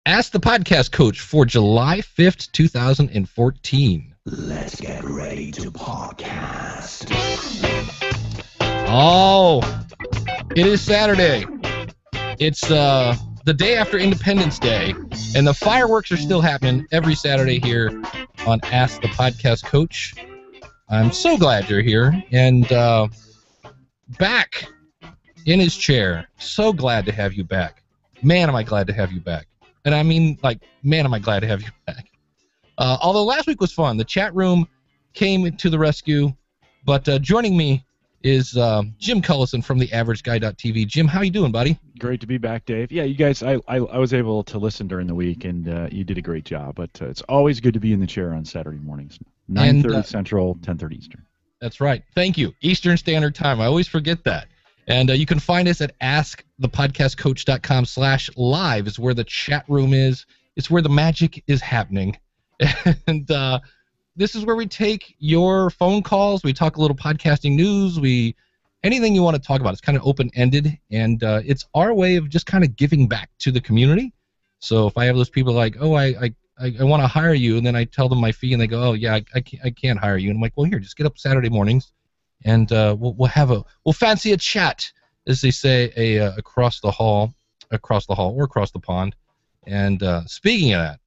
Ask the Podcast Coach for July 5th, 2014. Let's get ready to podcast. Oh, it is Saturday. It's the day after Independence Day, and the fireworks are still happening every Saturday here on Ask the Podcast Coach. I'm so glad you're here, and back in his chair. So glad to have you back. Man, am I glad to have you back. And I mean, like, man, am I glad to have you back. Although last week was fun. The chat room came to the rescue. But joining me is Jim Cullison from TheAverageGuy.tv. Jim, how you doing, buddy? Great to be back, Dave. Yeah, you guys, I was able to listen during the week, and you did a great job. But it's always good to be in the chair on Saturday mornings. 9:30 Central, 10:30 Eastern. That's right. Thank you. Eastern Standard Time. I always forget that. And you can find us at askthepodcastcoach.com/live is where the chat room is. It's where the magic is happening. And this is where we take your phone calls. We talk a little podcasting news. Anything you want to talk about. It's kind of open-ended. And it's our way of just kind of giving back to the community. So if I have those people like, oh, I want to hire you, and then I tell them my fee, and they go, oh, yeah, I can't hire you. And I'm like, well, here, just get up Saturday mornings. And we'll fancy a chat, as they say, across the hall, or across the pond. And speaking of that,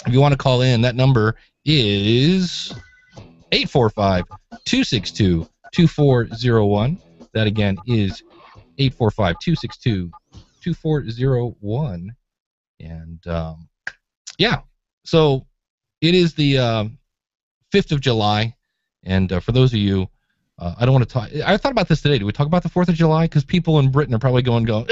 if you want to call in, that number is 845-262-2401. That again is 845-262-2401. And yeah, so it is the 5th of July, and for those of you. I don't want to talk. I thought about this today. Do we talk about the 4th of July? Because people in Britain are probably going, live,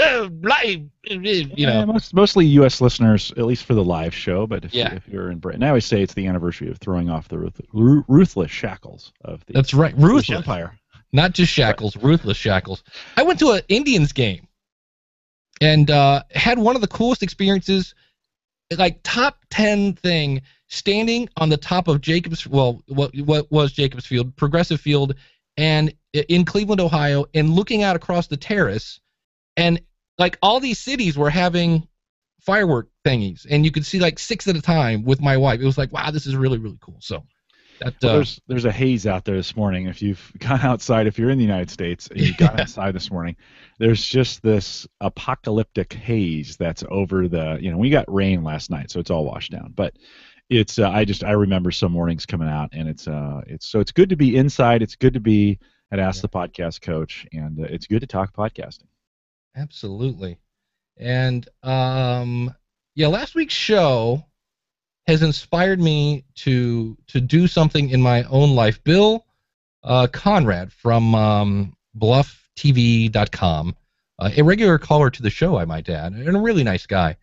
you know. Mostly U.S. listeners, at least for the live show. But if you're in Britain, I always say it's the anniversary of throwing off the ruthless shackles of the That's right, ruthless British Empire. Not just shackles, ruthless shackles. I went to an Indians game and had one of the coolest experiences, like top 10 thing, standing on the top of what was Jacobs Field, Progressive Field, and in Cleveland, Ohio, and looking out across the terrace, and like all these cities were having firework thingies, and you could see like 6 at a time with my wife. It was like, wow, this is really, really cool. So that there's a haze out there this morning. If you've gone outside, if you're in the United States and you got outside this morning, there's just this apocalyptic haze that's over the, we got rain last night, so it's all washed down, but it's I remember some mornings coming out, and it's good to be inside. It's good to be at Ask the Podcast Coach, and it's good to talk podcasting. Absolutely. And last week's show has inspired me to do something in my own life. Bill Conrad from BluffTV.com, a regular caller to the show, I might add, and a really nice guy.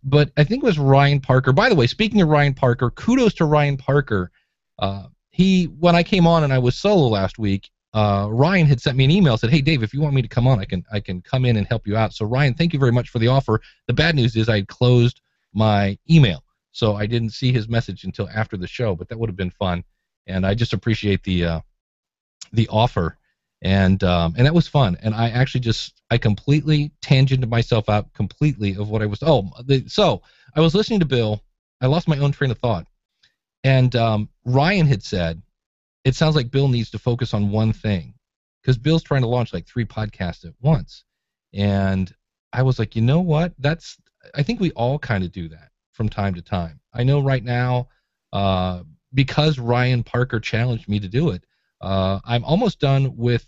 But I think it was Ryan Parker. By the way, speaking of Ryan Parker, kudos to Ryan Parker. When I came on and I was solo last week, Ryan had sent me an email, said, hey, Dave, if you want me to come on, I can come in and help you out. So, Ryan, thank you very much for the offer. The bad news is I had closed my email, so I didn't see his message until after the show, but that would have been fun. And I just appreciate the offer. And that was fun. And I actually I completely tangented myself out completely of what I was. So I was listening to Bill. I lost my own train of thought. And Ryan had said, it sounds like Bill needs to focus on one thing, because Bill's trying to launch like 3 podcasts at once. And I was like, you know what? I think we all kind of do that from time to time. I know right now, because Ryan Parker challenged me to do it, I'm almost done with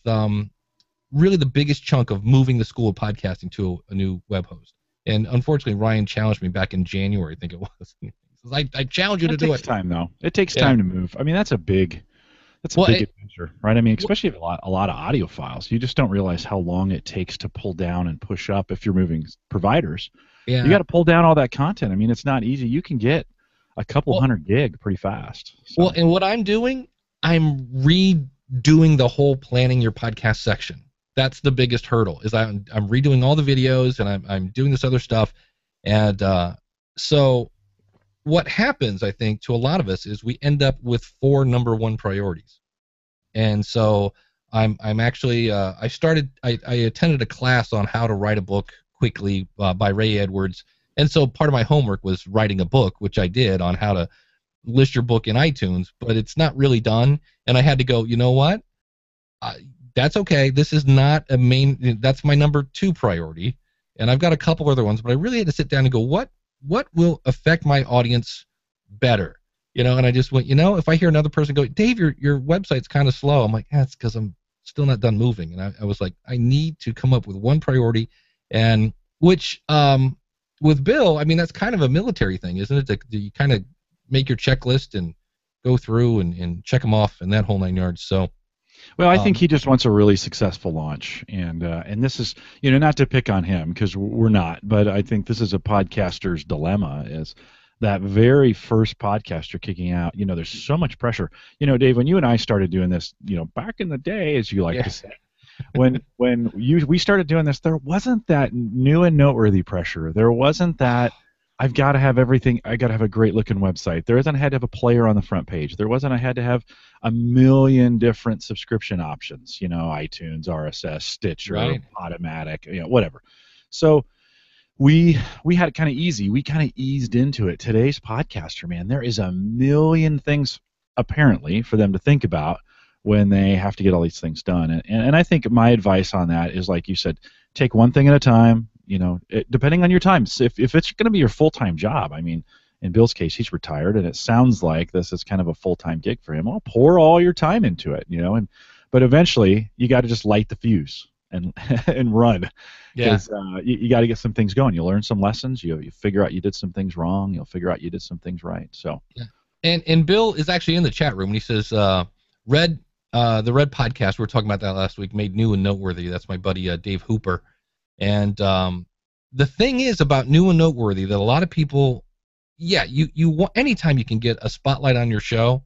really the biggest chunk of moving the School of Podcasting to a new web host. And unfortunately, Ryan challenged me back in January, I think it was. I challenge you to do it. It takes time, though. It takes time to move. I mean, that's a big adventure, right? I mean, especially if a lot of audio files. You just don't realize how long it takes to pull down and push up if you're moving providers. Yeah. You got to pull down all that content. I mean, it's not easy. You can get a couple 100 gig pretty fast. So. Well, and what I'm doing, I'm redoing the whole planning your podcast section. That's the biggest hurdle. Is I'm redoing all the videos, and I'm doing this other stuff, and so what happens, I think, to a lot of us is we end up with 4 number 1 priorities, and so I'm actually I attended a class on how to write a book quickly by Ray Edwards, And so part of my homework was writing a book, which I did, on how to list your book in iTunes, but it's not really done. And I had to go, you know what? That's okay. This is not a main, that's my number 2 priority. And I've got a couple other ones, but I really had to sit down and go, what will affect my audience better? You know, and I just went, you know, if I hear another person go, Dave, your website's kind of slow. I'm like, it's because I'm still not done moving. And I was like, I need to come up with one priority, and which with Bill, I mean, that's kind of a military thing, isn't it? You kind of make your checklist and go through and check them off and that whole 9 yards. So, well, I think he just wants a really successful launch, and this is, you know, not to pick on him because we're not, but I think this is a podcaster's dilemma. Is that very first podcast you're kicking out, you know, there's so much pressure. You know, Dave, when you and I started doing this, you know, back in the day, as you like to say, when we started doing this, there wasn't that new and noteworthy pressure. There wasn't that I've got to have everything. I got to have a great looking website. There isn't I had to have a player on the front page. There wasn't I had to have a million different subscription options. You know, iTunes, RSS, Stitcher, right, Automatic, you know, whatever. So we had it kind of easy. We kind of eased into it. Today's podcaster, man, there is a million things apparently for them to think about when they have to get all these things done. And I think my advice on that is, like you said, take one thing at a time. You know, depending on your time. So if it's going to be your full-time job, I mean, in Bill's case, he's retired, and it sounds like this is kind of a full-time gig for him. Well, pour all your time into it, you know. But eventually, you got to just light the fuse and and run. Because you got to get some things going. You'll learn some lessons. You figure out you did some things wrong. You'll figure out you did some things right. So. Yeah. And Bill is actually in the chat room, and he says, the Red podcast, we were talking about that last week, made new and noteworthy. That's my buddy Dave Hooper. And the thing is about new and noteworthy that a lot of people, you want, anytime you can get a spotlight on your show,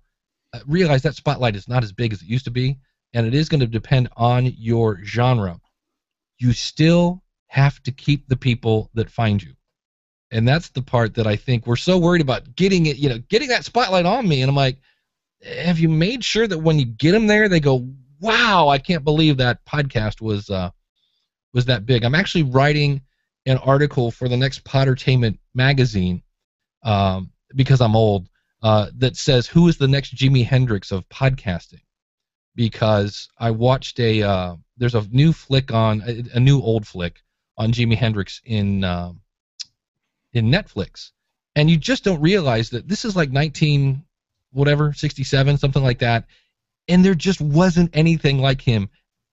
realize that spotlight is not as big as it used to be, and it is going to depend on your genre. You still have to keep the people that find you. And that's the part that I think we're so worried about, getting it, you know, getting that spotlight on me. And I'm like, have you made sure that when you get them there, they go, wow, I can't believe that podcast was that big. I'm actually writing an article for the next Pottertainment magazine, because I'm old, that says who is the next Jimi Hendrix of podcasting. Because I watched there's a new flick on a new old flick on Jimi Hendrix in Netflix, and you just don't realize that this is like 67, something like that, and there just wasn't anything like him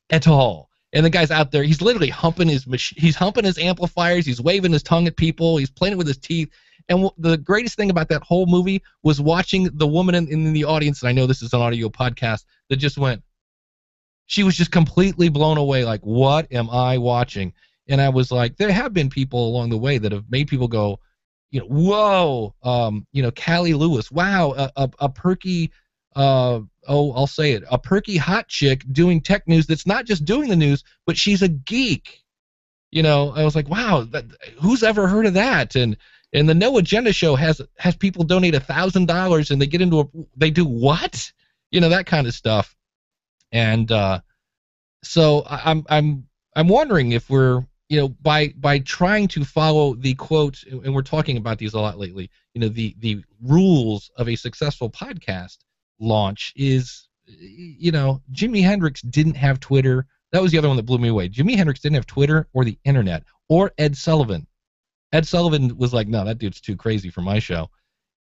at all. And the guy's out there, he's literally humping his amplifiers, he's waving his tongue at people, he's playing it with his teeth. And the greatest thing about that whole movie was watching the woman in the audience, and I know this is an audio podcast, that just went, she was just completely blown away, like, what am I watching? And I was like, there have been people along the way that have made people go, you know, whoa, you know, Callie Lewis, wow, a perky, I'll say it, a perky hot chick doing tech news that's not just doing the news, but she's a geek. You know, I was like, wow, who's ever heard of that? And the No Agenda show has people donate $1,000 and they get into they do what? You know, that kind of stuff. And so I'm wondering if we're, you know, by trying to follow the quote, and we're talking about these a lot lately, you know, the rules of a successful podcast launch is, you know, Jimi Hendrix didn't have Twitter. That was the other one that blew me away. Jimi Hendrix didn't have Twitter or the internet or Ed Sullivan. Ed Sullivan was like, no, that dude's too crazy for my show.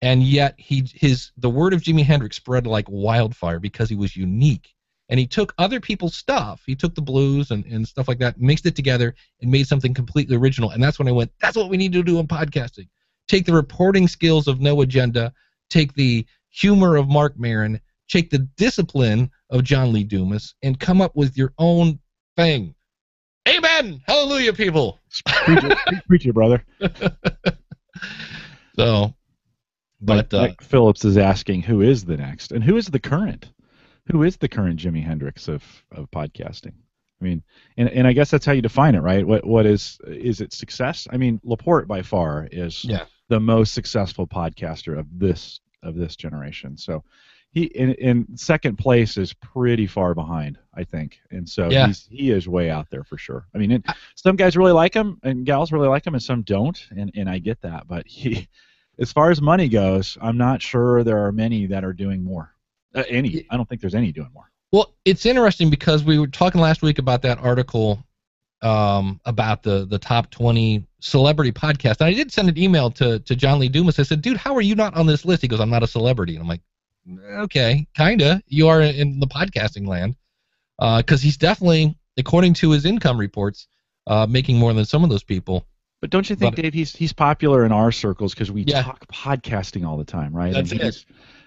And yet the word of Jimi Hendrix spread like wildfire because he was unique. And he took other people's stuff. He took the blues and stuff like that, mixed it together, and made something completely original. And that's when I went, that's what we need to do in podcasting. Take the reporting skills of No Agenda, take the humor of Mark Maron, take the discipline of John Lee Dumas, and come up with your own thing. Amen! Hallelujah, people! Preach it, brother. So, but Mike Phillips is asking, who is the next? And who is the current? Who is the current Jimi Hendrix of podcasting? I mean, and I guess that's how you define it, right? What is it success? I mean, Laporte by far is the most successful podcaster of this generation. So, he in second place is pretty far behind, I think, and so Yeah. he is way out there for sure. I mean, some guys really like him, and gals really like him, and some don't, and I get that. But he, as far as money goes, I'm not sure there are many that are doing more. I don't think there's any doing more. Well, it's interesting because we were talking last week about that article about the top 20 celebrity podcasts. And I did send an email to John Lee Dumas. I said, dude, how are you not on this list? He goes, I'm not a celebrity. And I'm like, okay, kinda. You are in the podcasting land. Because he's definitely, according to his income reports, making more than some of those people. But don't you think, Dave, he's popular in our circles because we Yeah. talk podcasting all the time, right? That's and it.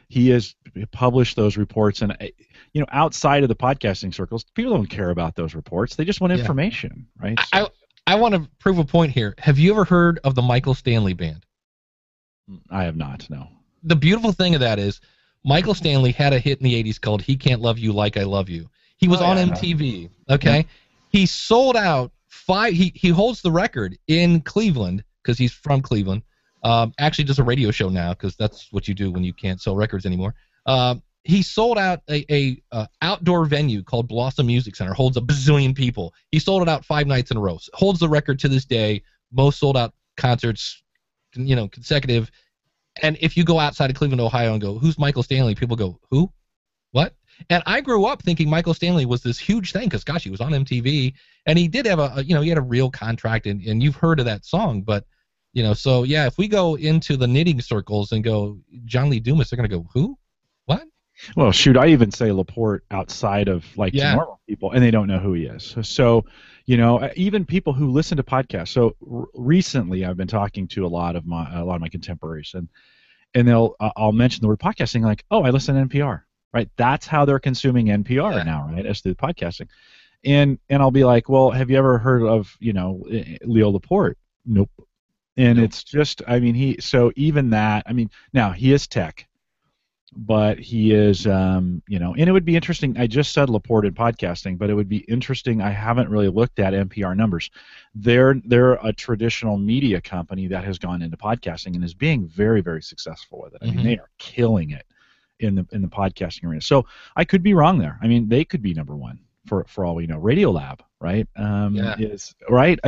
He has published those reports, and outside of the podcasting circles, people don't care about those reports. They just want information, right? So, I want to prove a point here. Have you ever heard of the Michael Stanley Band? I have not, no. The beautiful thing of that is Michael Stanley had a hit in the 80s called He Can't Love You Like I Love You. He was on MTV, okay? Yeah. He sold out he holds the record in Cleveland because he's from Cleveland. Actually does a radio show now because that's what you do when you can't sell records anymore. He sold out a outdoor venue called Blossom Music Center, holds a bazillion people. He sold it out 5 nights in a row. Holds the record to this day, most sold out concerts, consecutive. And if you go outside of Cleveland, Ohio and go, who's Michael Stanley? People go, who? What? And I grew up thinking Michael Stanley was this huge thing because, gosh, he was on MTV. And he did have he had a real contract, and you've heard of that song. But, so, yeah, if we go into the knitting circles and go John Lee Dumas, they're going to go, who? What? Well, shoot, I even say Laporte outside of, normal people, and they don't know who he is. So, even people who listen to podcasts. So recently I've been talking to a lot of my contemporaries, and I'll mention the word podcasting, like, oh, I listen to NPR, right? That's how they're consuming NPR now, right, as through podcasting. And I'll be like, well, have you ever heard of, Leo Laporte? Nope. And it's just, even that, now he is tech, but he is, and it would be interesting. I just said Laporte in podcasting, but it would be interesting. I haven't really looked at NPR numbers. They're a traditional media company that has gone into podcasting and is being very, very successful with it. I mean, they are killing it in the podcasting arena. So I could be wrong there. I mean, they could be number one for all we know. Radiolab, right? Is right.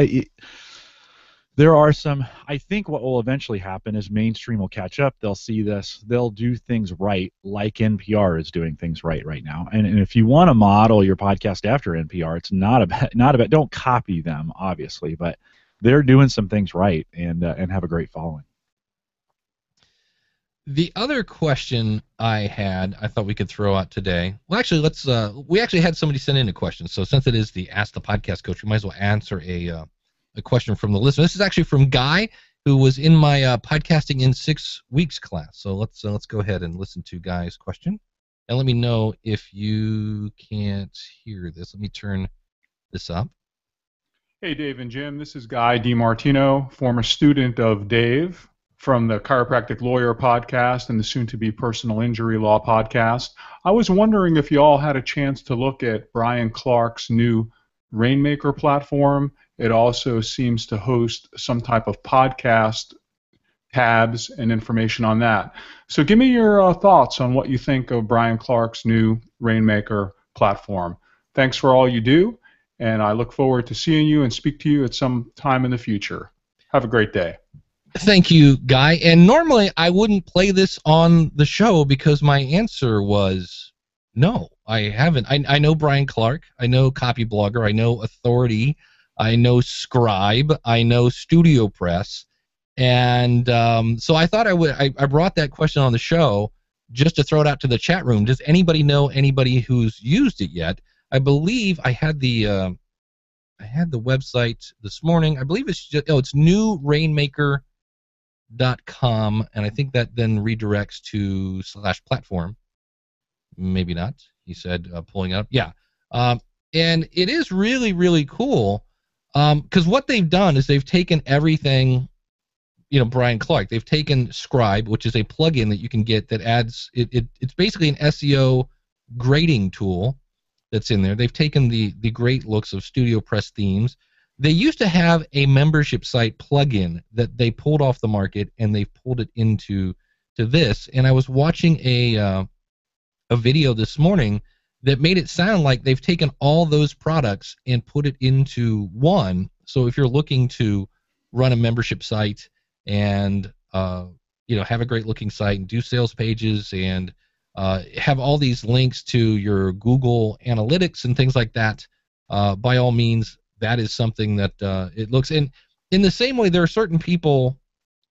There are some. I think what will eventually happen is mainstream will catch up. They'll see this. They'll do things right, like NPR is doing things right now. And if you want to model your podcast after NPR, it's not about. Don't copy them, obviously, but they're doing some things right and have a great following. The other question I thought we could throw out today. Well, actually, we actually had somebody send in a question. So since it is the Ask the Podcast Coach, we might as well answer a question from the listener. This is actually from Guy, who was in my podcasting in 6 weeks class. So let's go ahead and listen to Guy's question, and let me know if you can't hear this. Let me turn this up. Hey, Dave and Jim. This is Guy DiMartino, former student of Dave from the Chiropractic Lawyer podcast and the soon-to-be Personal Injury Law podcast. I was wondering if you all had a chance to look at Brian Clark's new Rainmaker platform. It also seems to host some type of podcast tabs and information on that. So give me your thoughts on what you think of Brian Clark's new Rainmaker platform. Thanks for all you do, and I look forward to seeing you and speak to you at some time in the future. Have a great day. Thank you, Guy. And normally I wouldn't play this on the show because my answer was no, I haven't. I know Brian Clark. I know Copy Blogger. I know Authority. I know Scribe. I know Studio Press. And so I thought I brought that question on the show just to throw it out to the chat room. Does anybody know anybody who's used it yet? I believe I had the website this morning. I believe it's it's newrainmaker.com, and I think that then redirects to /platform. Maybe not. He said pulling up. Yeah. And it is really, really cool because what they've done is they've taken everything, Brian Clark. They've taken Scribe, which is a plugin that you can get that adds, it's basically an SEO grading tool that's in there. They've taken the great looks of Studio Press themes. They used to have a membership site plugin that they pulled off the market, and they've pulled it into this. And I was watching a a video this morning that made it sound like they've taken all those products and put it into one. So if you're looking to run a membership site and have a great looking site and do sales pages and have all these links to your Google Analytics and things like that, by all means, that is something that it looks in the same way. There are certain people,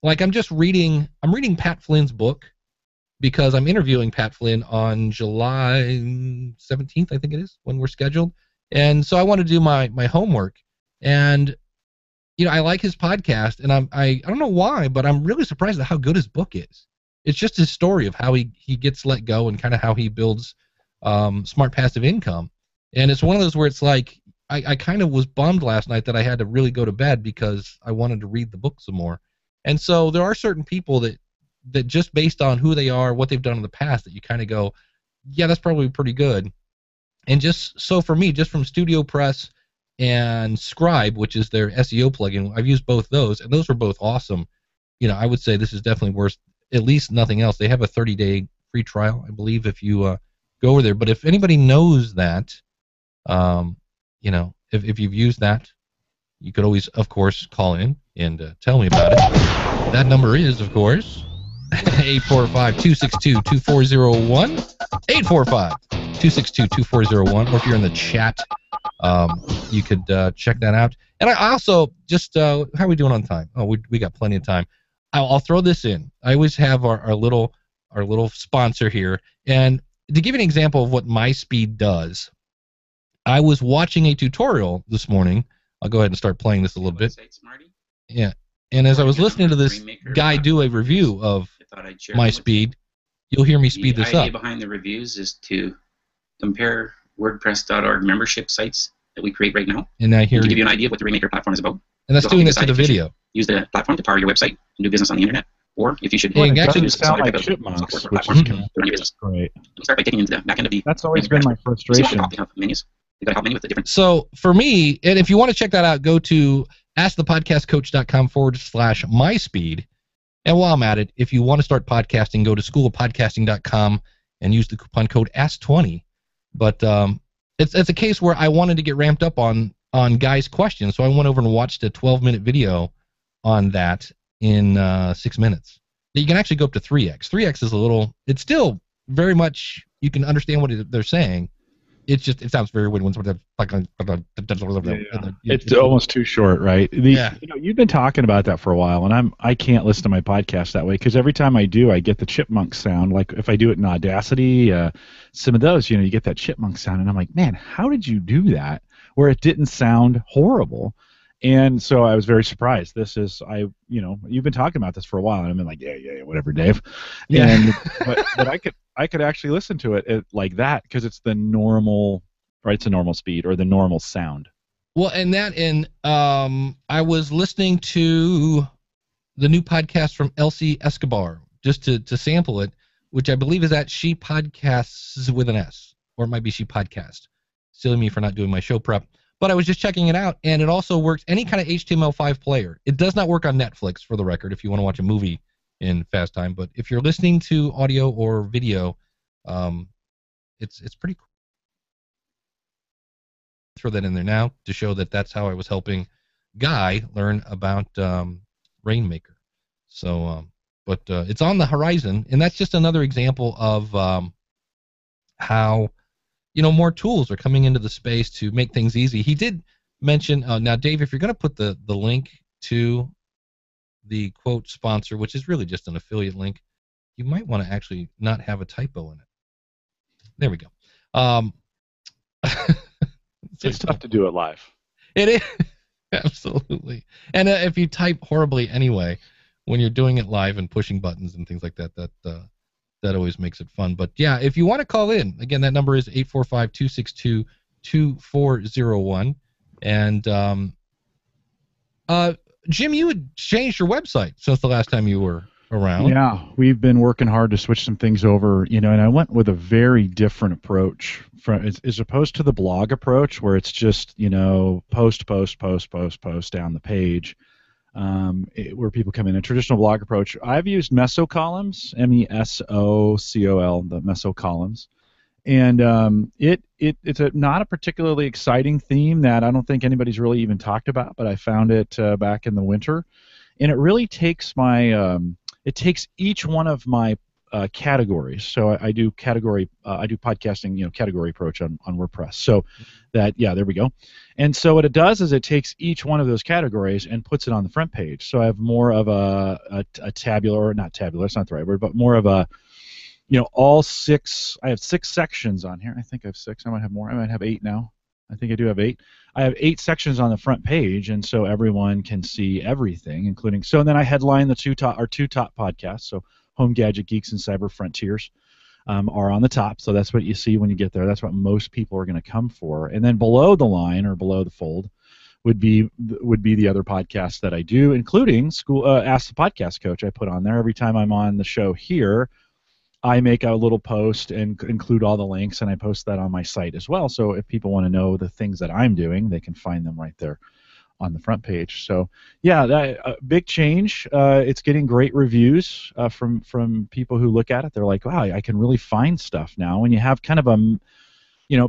like I'm reading Pat Flynn's book, because I'm interviewing Pat Flynn on July 17th, I think it is, when we're scheduled. And so I want to do my homework. And, I like his podcast, and I don't know why, but I'm really surprised at how good his book is. It's just his story of how he gets let go and kind of how he builds smart passive income. And it's one of those where it's like, I kind of was bummed last night that I had to really go to bed because I wanted to read the book some more. And so there are certain people that just based on who they are, what they've done in the past, that you kind of go, yeah, that's probably pretty good. And just so for me, just from Studio Press and Scribe, which is their SEO plugin, I've used both those, and those were both awesome. I would say this is definitely worth at least nothing else. They have a 30-day free trial, I believe, if you go over there. But if anybody knows that, if you've used that, you could always, of course, call in and tell me about it. That number is, of course, 845-262-2401, 845-262-2401, or if you're in the chat, you could check that out. And I also just, how are we doing on time? Oh, we got plenty of time. I'll throw this in. I always have our little sponsor here, and to give you an example of what MySpeed does, I was watching a tutorial this morning. I'll go ahead and start playing this a little bit. Yeah. And as I was listening to this guy do a review of MySpeed, you'll hear me speed this up. The idea behind the reviews is to compare WordPress.org membership sites that we create right now, and I hear to give you an idea of what the Rainmaker platform is about. And that's doing this to the video. Use the platform to power your website and do business on the internet, or if you should actually use sound like Chipmunks, which is great. Start by getting into the back end of the. That's always been my frustration. They have menus. You got to help menu with the different. So for me, and if you want to check that out, go to askthepodcastcoach.com/MySpeed. And while I'm at it, if you want to start podcasting, go to schoolofpodcasting.com and use the coupon code ASK20. But it's a case where I wanted to get ramped up on guys' questions, so I went over and watched a 12-minute video on that in 6 minutes. You can actually go up to 3x. 3x is it's still very much, you can understand what they're saying. It sounds very weird when someone it's almost too short, right? You've been talking about that for a while, and I can't listen to my podcast that way because every time I do, I get the chipmunk sound. Like if I do it in Audacity, some of those, you get that chipmunk sound, and I'm like, man, how did you do that? Where it didn't sound horrible. And so I was very surprised. You've been talking about this for a while, and I've been like, yeah, whatever, Dave. Yeah. But I could actually listen to it like that because it's the normal, right? It's a normal speed or the normal sound. Well, I was listening to the new podcast from Elsie Escobar just to sample it, which I believe is at She Podcasts with an S, or it might be She Podcast. Silly me for not doing my show prep. But I was just checking it out, and it also works any kind of HTML5 player. It does not work on Netflix, for the record, if you want to watch a movie in fast time. But if you're listening to audio or video, it's pretty cool. Throw that in there now to show that that's how I was helping Guy learn about Rainmaker. So, but it's on the horizon, and that's just another example of how more tools are coming into the space to make things easy. He did mention, now Dave, if you're going to put the link to the quote sponsor, which is really just an affiliate link, you might want to actually not have a typo in it. There we go. It's tough to do it live. It is, absolutely. And if you type horribly anyway, when you're doing it live and pushing buttons and things like that, that always makes it fun. But yeah, if you want to call in, again, that number is 845-262-2401. And Jim, you had changed your website since the last time you were around. Yeah, we've been working hard to switch some things over, and I went with a very different approach as opposed to the blog approach where it's just, post down the page. Where people come in a traditional blog approach. I've used Meso columns, MESOCOL, the Meso columns, and it's not a particularly exciting theme that I don't think anybody's really even talked about, but I found it back in the winter, and it really takes it takes each one of my categories. So I do podcasting, category approach on WordPress. So there we go. And so what it does is it takes each one of those categories and puts it on the front page. So I have more of a tabular, or not tabular, that's not the right word, but more of a, all six. I have 6 sections on here. I think I have 6. I might have more. I might have 8 now. I think I do have 8. I have 8 sections on the front page, and so everyone can see everything, including. So and then I headline the two top podcasts. So Home Gadget Geeks and Cyber Frontiers are on the top. So that's what you see when you get there. That's what most people are going to come for. And then below the line or below the fold would be the other podcasts that I do, including Ask the Podcast Coach. I put on there every time I'm on the show here. I make a little post and include all the links, and I post that on my site as well. So if people want to know the things that I'm doing, they can find them right there on the front page. So yeah, that big change. It's getting great reviews from people who look at it. They're like, wow, I can really find stuff now. When you have kind of a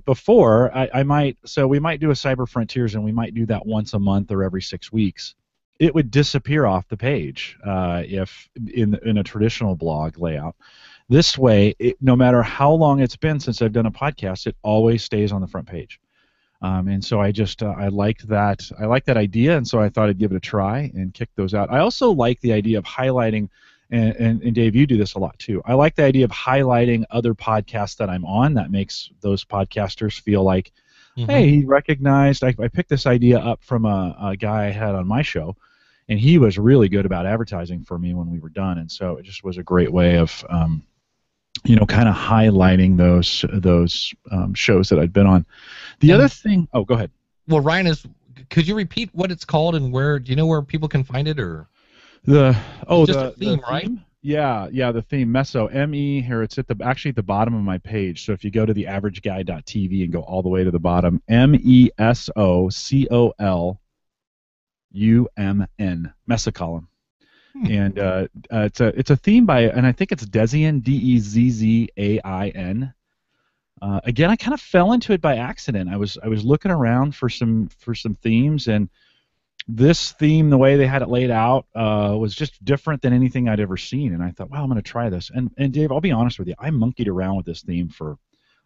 before we might do a Cyber Frontiers, and we might do that once a month or every 6 weeks. It would disappear off the page if in a traditional blog layout. This way, no matter how long it's been since I've done a podcast, it always stays on the front page. And so I liked that. I like that idea, and so I thought I'd give it a try and kick those out. I also like the idea of highlighting, and Dave, you do this a lot too. I like the idea of highlighting other podcasts that I'm on. That makes those podcasters feel like, hey, he recognized. I picked this idea up from a guy I had on my show, and he was really good about advertising for me when we were done. And so it just was a great way of kind of highlighting those shows that I'd been on. The other thing, go ahead. Well, Ryan, could you repeat what it's called and where? Do you know where people can find it, or the theme, right? Theme? Yeah, the theme Meso ME here. It's at the bottom of my page. So if you go to theaverageguy.tv and go all the way to the bottom, MESOCOLUMN, Mesocolumn. And it's a theme by, and I think it's Dezzain, Dezzain. Again, I kind of fell into it by accident. I was looking around for some themes, and this theme, the way they had it laid out, was just different than anything I'd ever seen. And I thought, wow, I'm going to try this. And Dave, I'll be honest with you, I monkeyed around with this theme for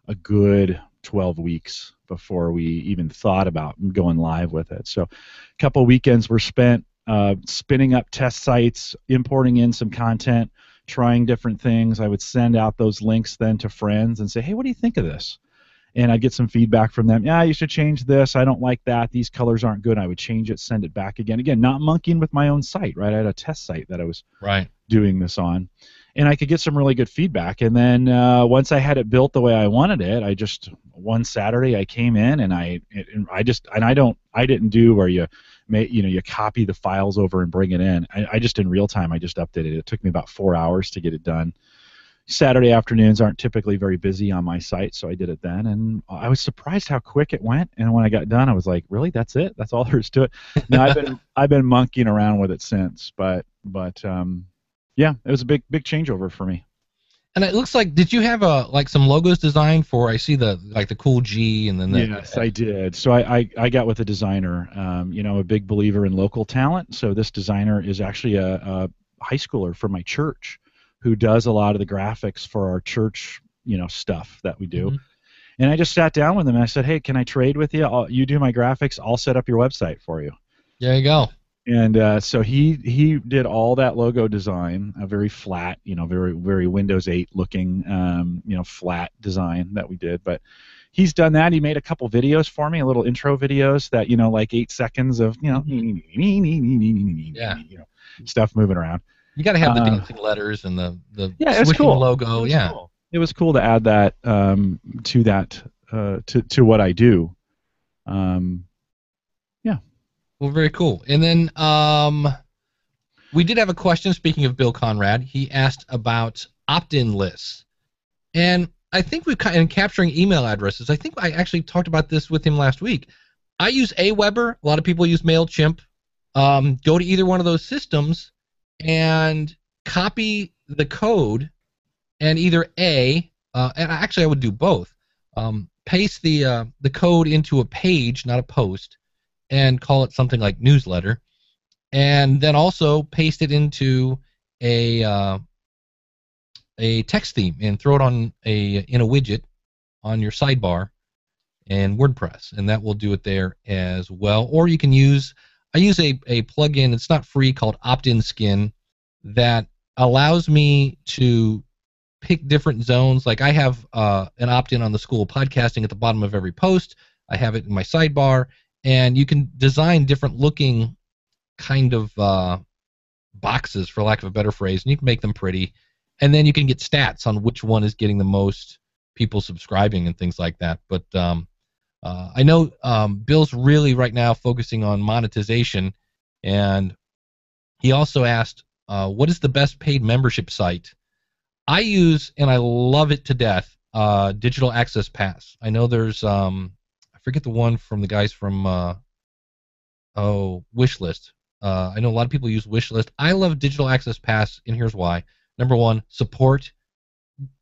a good 12 weeks before we even thought about going live with it. So a couple weekends were spent spinning up test sites, importing in some content, trying different things. I would send out those links then to friends and say, hey, what do you think of this? And I'd get some feedback from them. Yeah, you should change this. I don't like that. These colors aren't good. I would change it, send it back again. Again, not monkeying with my own site, right? I had a test site that I was doing this on. And I could get some really good feedback. And then once I had it built the way I wanted it, one Saturday I came in and I didn't do where you copy the files over and bring it in. I just in real time I just updated it. It took me about 4 hours to get it done. Saturday afternoons aren't typically very busy on my site, so I did it then, and I was surprised how quick it went. And when I got done, I was like, really, that's it? That's all there is to it? Now I've been monkeying around with it since, but yeah, it was a big changeover for me. And it looks like, did you have some logos designed for? I see the cool G and then the. Yes, I did. So I got with a designer. A big believer in local talent. So this designer is actually a high schooler from my church who does a lot of the graphics for our church, stuff that we do. Mm-hmm. And I just sat down with him and I said, hey, can I trade with you? You do my graphics. I'll set up your website for you. There you go. And so he did all that logo design, a very flat, very very Windows 8 looking, flat design that we did. But he's done that. He made a couple videos for me, little intro videos that like 8 seconds of stuff moving around. You got to have the dancing letters and the swishing cool. logo. Cool. It was cool to add that to that to what I do. Well, very cool. And then we did have a question, speaking of Bill Conrad. He asked about opt-in lists. And I think in capturing email addresses, I think I actually talked about this with him last week. I use Aweber. A lot of people use MailChimp. Go to either one of those systems and copy the code, and either and actually I would do both. paste the code into a page, not a post, and call it something like newsletter, and then also paste it into a text theme and throw it on in a widget on your sidebar and WordPress, and that will do it there as well. Or you can use, I use a plugin, it's not free, called Opt-in Skin, that allows me to pick different zones. Like I have an opt-in on the School of Podcasting at the bottom of every post. I have it in my sidebar, and you can design different looking kind of boxes, for lack of a better phrase, and you can make them pretty, and then you can get stats on which one is getting the most people subscribing and things like that. But I know Bill's really right now focusing on monetization, and he also asked, what is the best paid membership site? I use, and I love it to death, Digital Access Pass. I know there's, I forget the one from the guys from, Wishlist. I know a lot of people use Wishlist. I love Digital Access Pass, and here's why. Number one, support,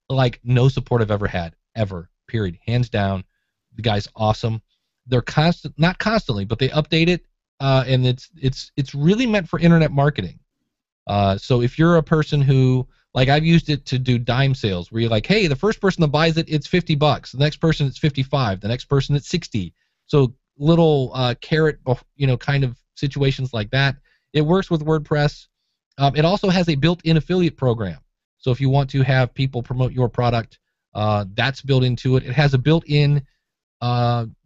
like no support I've ever had, ever, period, hands down. The guy's awesome. They're not constantly, but they update it, and it's really meant for internet marketing. So if you're a person who, like, I've used it to do dime sales, where you're like, hey, the first person that buys it, it's $50. The next person, it's $55. The next person, it's $60. So little carrot, kind of situations like that. It works with WordPress. It also has a built-in affiliate program. So if you want to have people promote your product, that's built into it. It has a built-in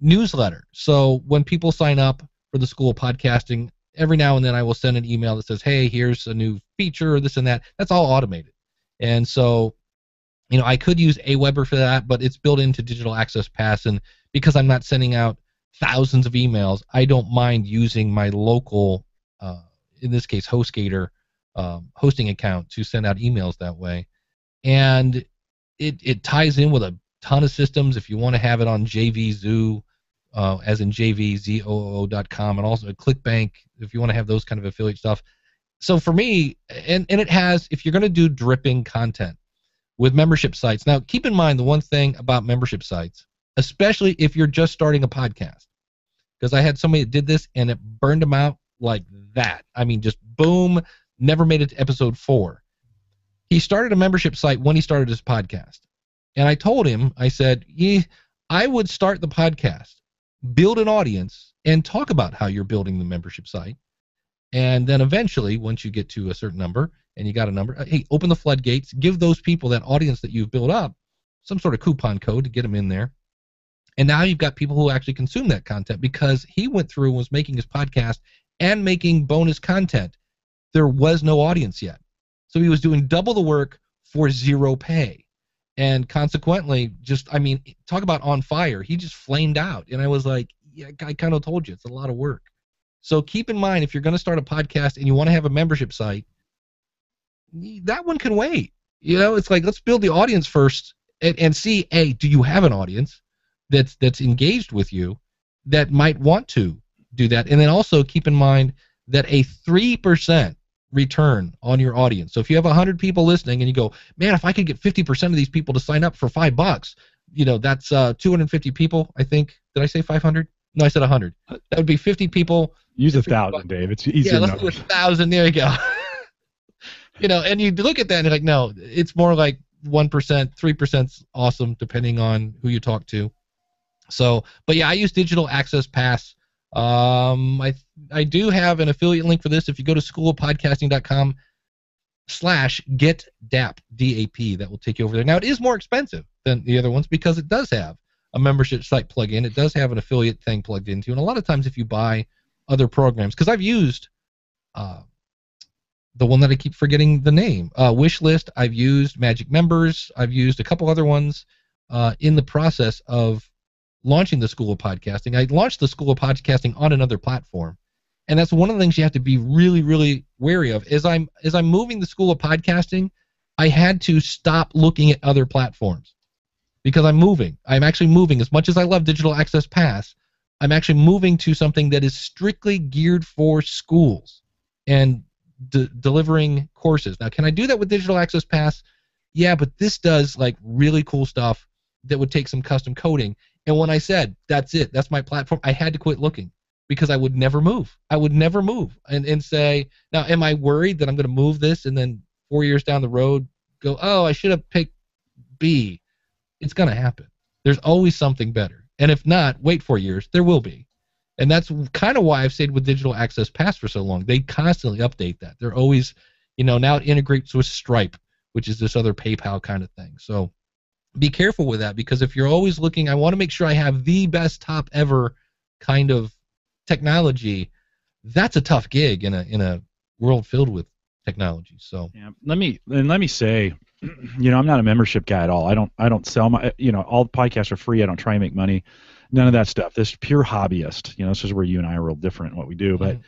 newsletter. So when people sign up for the School of Podcasting, every now and then I will send an email that says, hey, here's a new feature, or this and that. That's all automated. And so, I could use Aweber for that, but it's built into Digital Access Pass, and because I'm not sending out thousands of emails, I don't mind using my local, in this case, HostGator hosting account to send out emails that way. And it ties in with a ton of systems. If you want to have it on JVZoo, as in JVZOO.com, and also ClickBank, if you want to have those kind of affiliate stuff. So for me, and it has, if you're going to do dripping content with membership sites. Now, keep in mind the one thing about membership sites, especially if you're just starting a podcast, because I had somebody that did this and it burned them out like that. I mean, just boom, never made it to episode 4. He started a membership site when he started his podcast. And I told him, I said, I would start the podcast, build an audience, and talk about how you're building the membership site. And then eventually, once you get to a certain number, and you got a number, hey, open the floodgates, give those people, that audience that you've built up, some sort of coupon code to get them in there. And now you've got people who actually consume that content, because he went through and was making his podcast and making bonus content. There was no audience yet. So he was doing double the work for zero pay. And consequently, talk about on fire. He just flamed out. And I was like, yeah, I kind of told you, it's a lot of work. So keep in mind, if you're going to start a podcast and you want to have a membership site, that one can wait. It's like, let's build the audience first and see, hey, do you have an audience that's engaged with you that might want to do that? And then also keep in mind that a 3% return on your audience. So if you have 100 people listening and you go, man, if I could get 50% of these people to sign up for $5, that's 250 people, I think. Did I say 500? No, I said 100. That would be 50 people. Use 1,000, Dave. It's easier. Yeah, let's do 1,000. There you go. And you look at that and you're like, no, it's more like 1%, 3%'s awesome, depending on who you talk to. So, but yeah, I use Digital Access Pass. I do have an affiliate link for this. If you go to schoolofpodcasting.com/getDAP, D-A-P, that will take you over there. Now, it is more expensive than the other ones because it does have a membership site plug-in. It does have an affiliate thing plugged into. And a lot of times if you buy other programs, because I've used the one that I keep forgetting the name, Wishlist, I've used Magic Members, I've used a couple other ones in the process of launching the School of Podcasting. I launched the School of Podcasting on another platform, and that's one of the things you have to be really, really wary of. As I'm moving the School of Podcasting, I had to stop looking at other platforms because I'm moving. I'm actually moving. As much as I love Digital Access Pass, I'm actually moving to something that is strictly geared for schools and delivering courses. Now, can I do that with Digital Access Pass? Yeah, but this does like really cool stuff that would take some custom coding. And when I said, that's it, that's my platform, I had to quit looking because I would never move. I would never move and say, now, am I worried that I'm going to move this and then 4 years down the road go, oh, I should have picked B? It's going to happen. There's always something better. And if not, wait 4 years, there will be. And that's kind of why I've stayed with Digital Access Pass for so long. They constantly update that. They're always, now it integrates with Stripe, which is this other PayPal kind of thing. So be careful with that, because if you're always looking, I want to make sure I have the best top ever kind of technology. That's a tough gig in a world filled with technology. So yeah, let me say, I'm not a membership guy at all. I don't sell my, all the podcasts are free. I don't try and make money. None of that stuff. This is pure hobbyist. This is where you and I are real different in what we do. But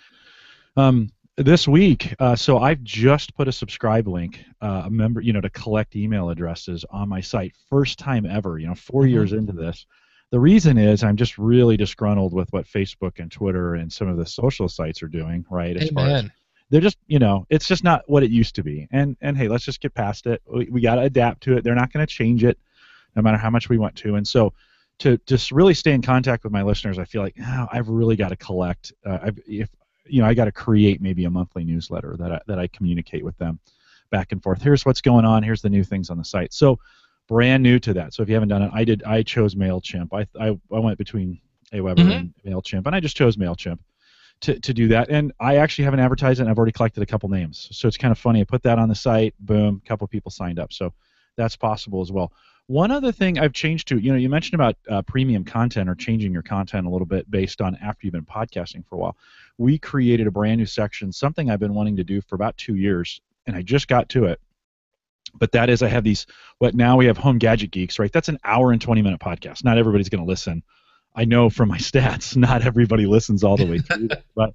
this week, so I've just put a subscribe link, a member, to collect email addresses on my site. First time ever. 4 years into this. The reason is I'm just really disgruntled with what Facebook and Twitter and some of the social sites are doing. Right. As far as they're just, it's just not what it used to be. And hey, let's just get past it. We got to adapt to it. They're not going to change it, no matter how much we want to. And so, to just really stay in contact with my listeners, I feel like I've really got to collect. I got to create maybe a monthly newsletter that I communicate with them back and forth. Here's what's going on. Here's the new things on the site. So brand new to that. So if you haven't done it, I chose MailChimp. I went between Aweber and MailChimp, and I just chose MailChimp to do that. And I actually haven't advertised it, and I've already collected a couple names. So it's kind of funny. I put that on the site. Boom, a couple people signed up. So that's possible as well. One other thing I've changed to, you mentioned about premium content or changing your content a little bit based on after you've been podcasting for a while. We created a brand new section, something I've been wanting to do for about 2 years, and I just got to it. But that is, I have these, now we have Home Gadget Geeks, right? That's an hour and 20-minute podcast. Not everybody's going to listen. I know from my stats, not everybody listens all the way through that. But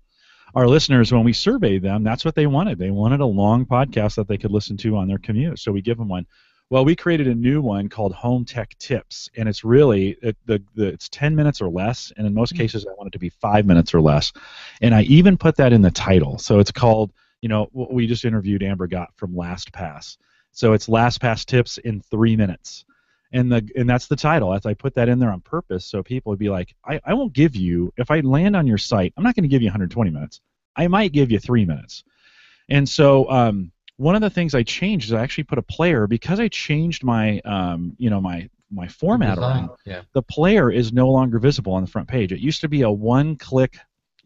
our listeners, when we surveyed them, that's what they wanted. They wanted a long podcast that they could listen to on their commute, so we give them one. Well, we created a new one called Home Tech Tips, and it's really it's 10 minutes or less, and in most cases I want it to be 5 minutes or less. And I even put that in the title. So it's called, we just interviewed Amber Gott from LastPass. So it's LastPass Tips in 3 minutes. And that's the title. As I put that in there on purpose, so people would be like, I won't give you, if I land on your site, I'm not going to give you 120 minutes. I might give you 3 minutes. And so one of the things I changed is I actually put a player, because I changed my my format around. Yeah. The player is no longer visible on the front page. It used to be a one-click.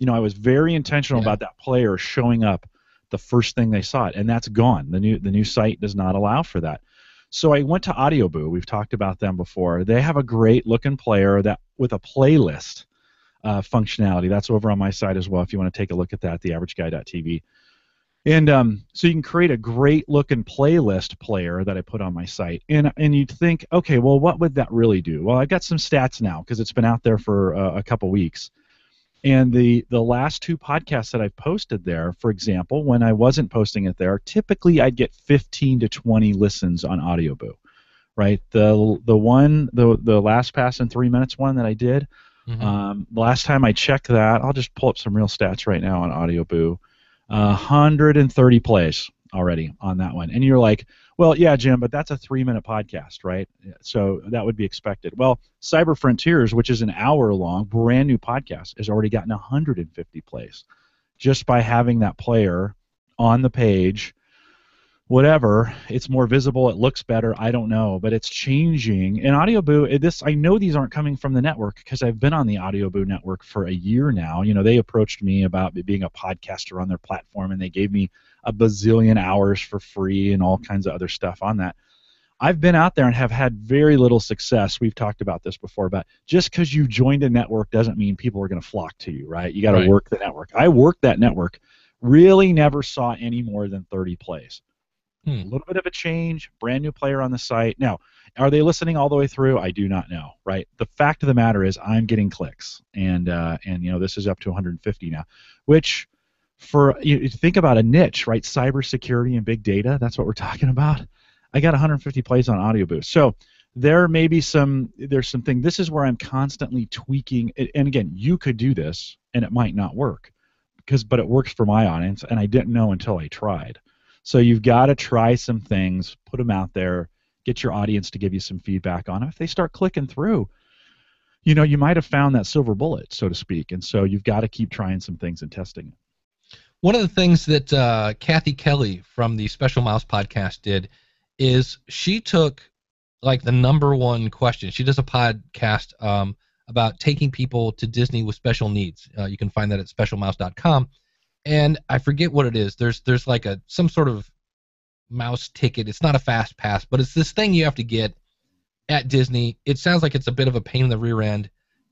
I was very intentional about that player showing up the first thing they saw it, and that's gone. The new site does not allow for that. So I went to AudioBoo. We've talked about them before. They have a great looking player that with a playlist functionality. That's over on my site as well. If you want to take a look at that, theaverageguy.tv. And so you can create a great-looking playlist player that I put on my site. And you'd think, okay, well, what would that really do? Well, I've got some stats now because it's been out there for a couple weeks. And the last 2 podcasts that I've posted there, for example, when I wasn't posting it there, typically I'd get 15 to 20 listens on AudioBoo, right? The LastPass in 3 minutes one that I did, the last time I checked that, I'll just pull up some real stats right now on AudioBoo. 130 plays already on that one. And you're like, well, yeah, Jim, but that's a 3-minute podcast, right? So that would be expected. Well, Cyber Frontiers, which is an hour-long, brand-new podcast, has already gotten 150 plays just by having that player on the page. Whatever, it's more visible, it looks better, I don't know, but it's changing. And AudioBoo, I know these aren't coming from the network because I've been on the AudioBoo network for a year now. They approached me about being a podcaster on their platform, and they gave me a bazillion hours for free and all kinds of other stuff on that. I've been out there and have had very little success. We've talked about this before, but just because you joined a network doesn't mean people are going to flock to you, right? You got to work the network. I worked that network, really never saw any more than 30 plays. A little bit of a change, brand new player on the site. Now, are they listening all the way through? I do not know, right? The fact of the matter is I'm getting clicks, and this is up to 150 now, which you think about a niche, right? Cybersecurity and big data, that's what we're talking about. I got 150 plays on AudioBoo. So there may be there's something. This is where I'm constantly tweaking. And again, you could do this, and it might not work, but it works for my audience, and I didn't know until I tried. So you've got to try some things, put them out there, get your audience to give you some feedback on it. If they start clicking through, you might have found that silver bullet, so to speak. And so you've got to keep trying some things and testing it. One of the things that Kathy Kelly from the Special Mouse podcast did is she took like the number one question. She does a podcast about taking people to Disney with special needs. You can find that at specialmouse.com. And I forget what it is. There's like some sort of mouse ticket. It's not a fast pass, but it's this thing you have to get at Disney. It sounds like it's a bit of a pain in the rear end.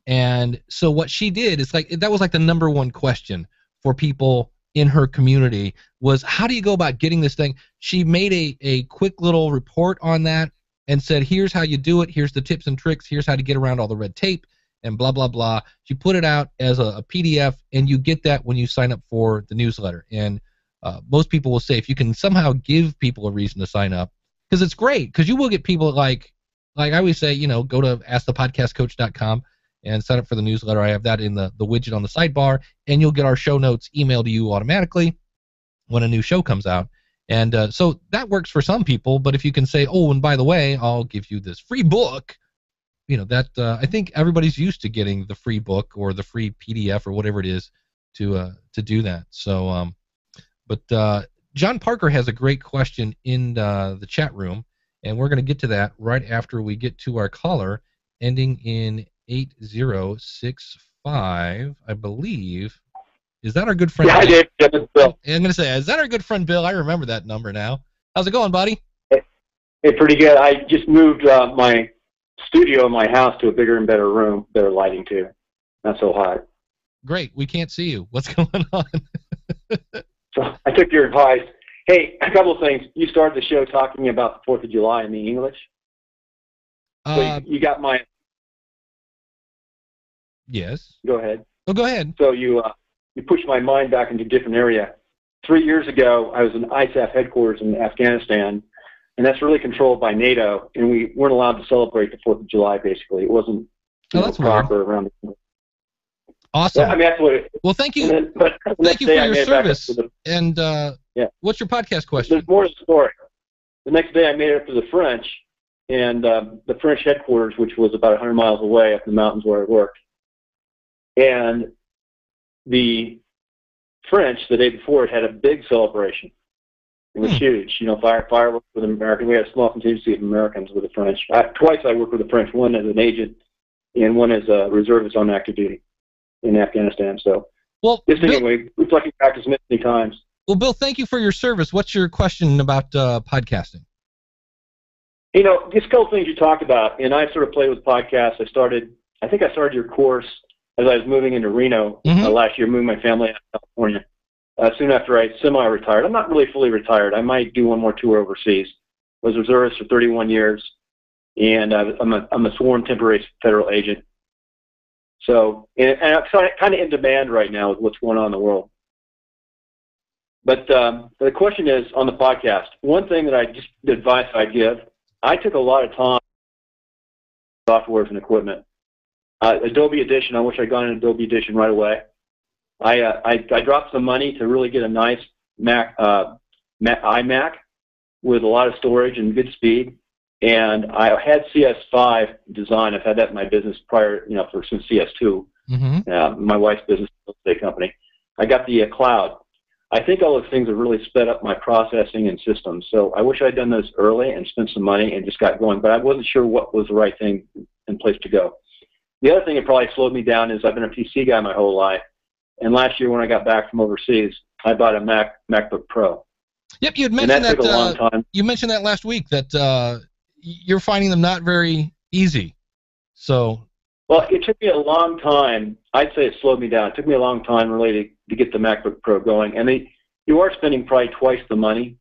And so what she did is that was like the number one question for people in her community was, how do you go about getting this thing? She made a quick little report on that and said, here's how you do it. Here's the tips and tricks. Here's how to get around all the red tape and blah, blah, blah. She put it out as a PDF, and you get that when you sign up for the newsletter. And most people will say if you can somehow give people a reason to sign up, because it's great, because you will get people like I always say, go to askthepodcastcoach.com and sign up for the newsletter. I have that in the widget on the sidebar, and you'll get our show notes emailed to you automatically when a new show comes out. And so that works for some people, but if you can say, oh, and by the way, I'll give you this free book, that I think everybody's used to getting the free book or the free PDF or whatever it is to do that. So, but John Parker has a great question in the chat room, and we're going to get to that right after we get to our caller ending in 8065, I believe. Is that our good friend? Yeah, I did. Yeah, Bill. I'm going to say, is that our good friend Bill? I remember that number now. How's it going, buddy? Hey, pretty good. I just moved my studio in my house to a bigger and better room, better lighting too. Not so hot. Great. We can't see you. What's going on? So I took your advice. Hey, a couple of things. You started the show talking about the 4th of July in the English. So you got my... Yes. Go ahead. Oh, go ahead. So you pushed my mind back into a different area. 3 years ago, I was in ISAF headquarters in Afghanistan, and that's really controlled by NATO, and we weren't allowed to celebrate the 4th of July, basically. It wasn't that's proper weird. around the... Awesome. Yeah, I mean, that's what it... Well, thank you. Thank you for your service. And what's your podcast question? There's more to the story. The next day, I made it up to the French, and the French headquarters, which was about 100 miles away up in the mountains where I worked. And the French, the day before, had a big celebration. It was huge. Fireworks with Americans. We had a small contingency of Americans with the French. Twice I worked with the French, one as an agent and one as a reservist on active duty in Afghanistan. So, anyway, reflecting back as many times. Well, Bill, thank you for your service. What's your question about podcasting? Just a couple things you talked about, and I sort of played with podcasts. I think I started your course as I was moving into Reno last year, moving my family out of California. Soon after I semi-retired. I'm not really fully retired. I might do one more tour overseas. Was a reservist for 31 years, and I'm a sworn temporary federal agent. So, and I'm kind of in demand right now with what's going on in the world. But the question is, on the podcast, one thing that the advice I'd give, I took a lot of time software and equipment. Adobe Edition, I wish I'd gone in Adobe Edition right away. I dropped some money to really get a nice iMac with a lot of storage and good speed. And I had CS5 design. I've had that in my business prior, since CS2. My wife's business, real estate company. I got the cloud. I think all those things have really sped up my processing and systems. So I wish I'd done those early and spent some money and just got going. But I wasn't sure what was the right thing and place to go. The other thing that probably slowed me down is I've been a PC guy my whole life. And last year when I got back from overseas, I bought a MacBook Pro. Yep, you had mentioned that took a long time. You mentioned that last week that you're finding them not very easy. So. Well, it took me a long time. I'd say it slowed me down. It took me a long time really to get the MacBook Pro going. And you are spending probably twice the money,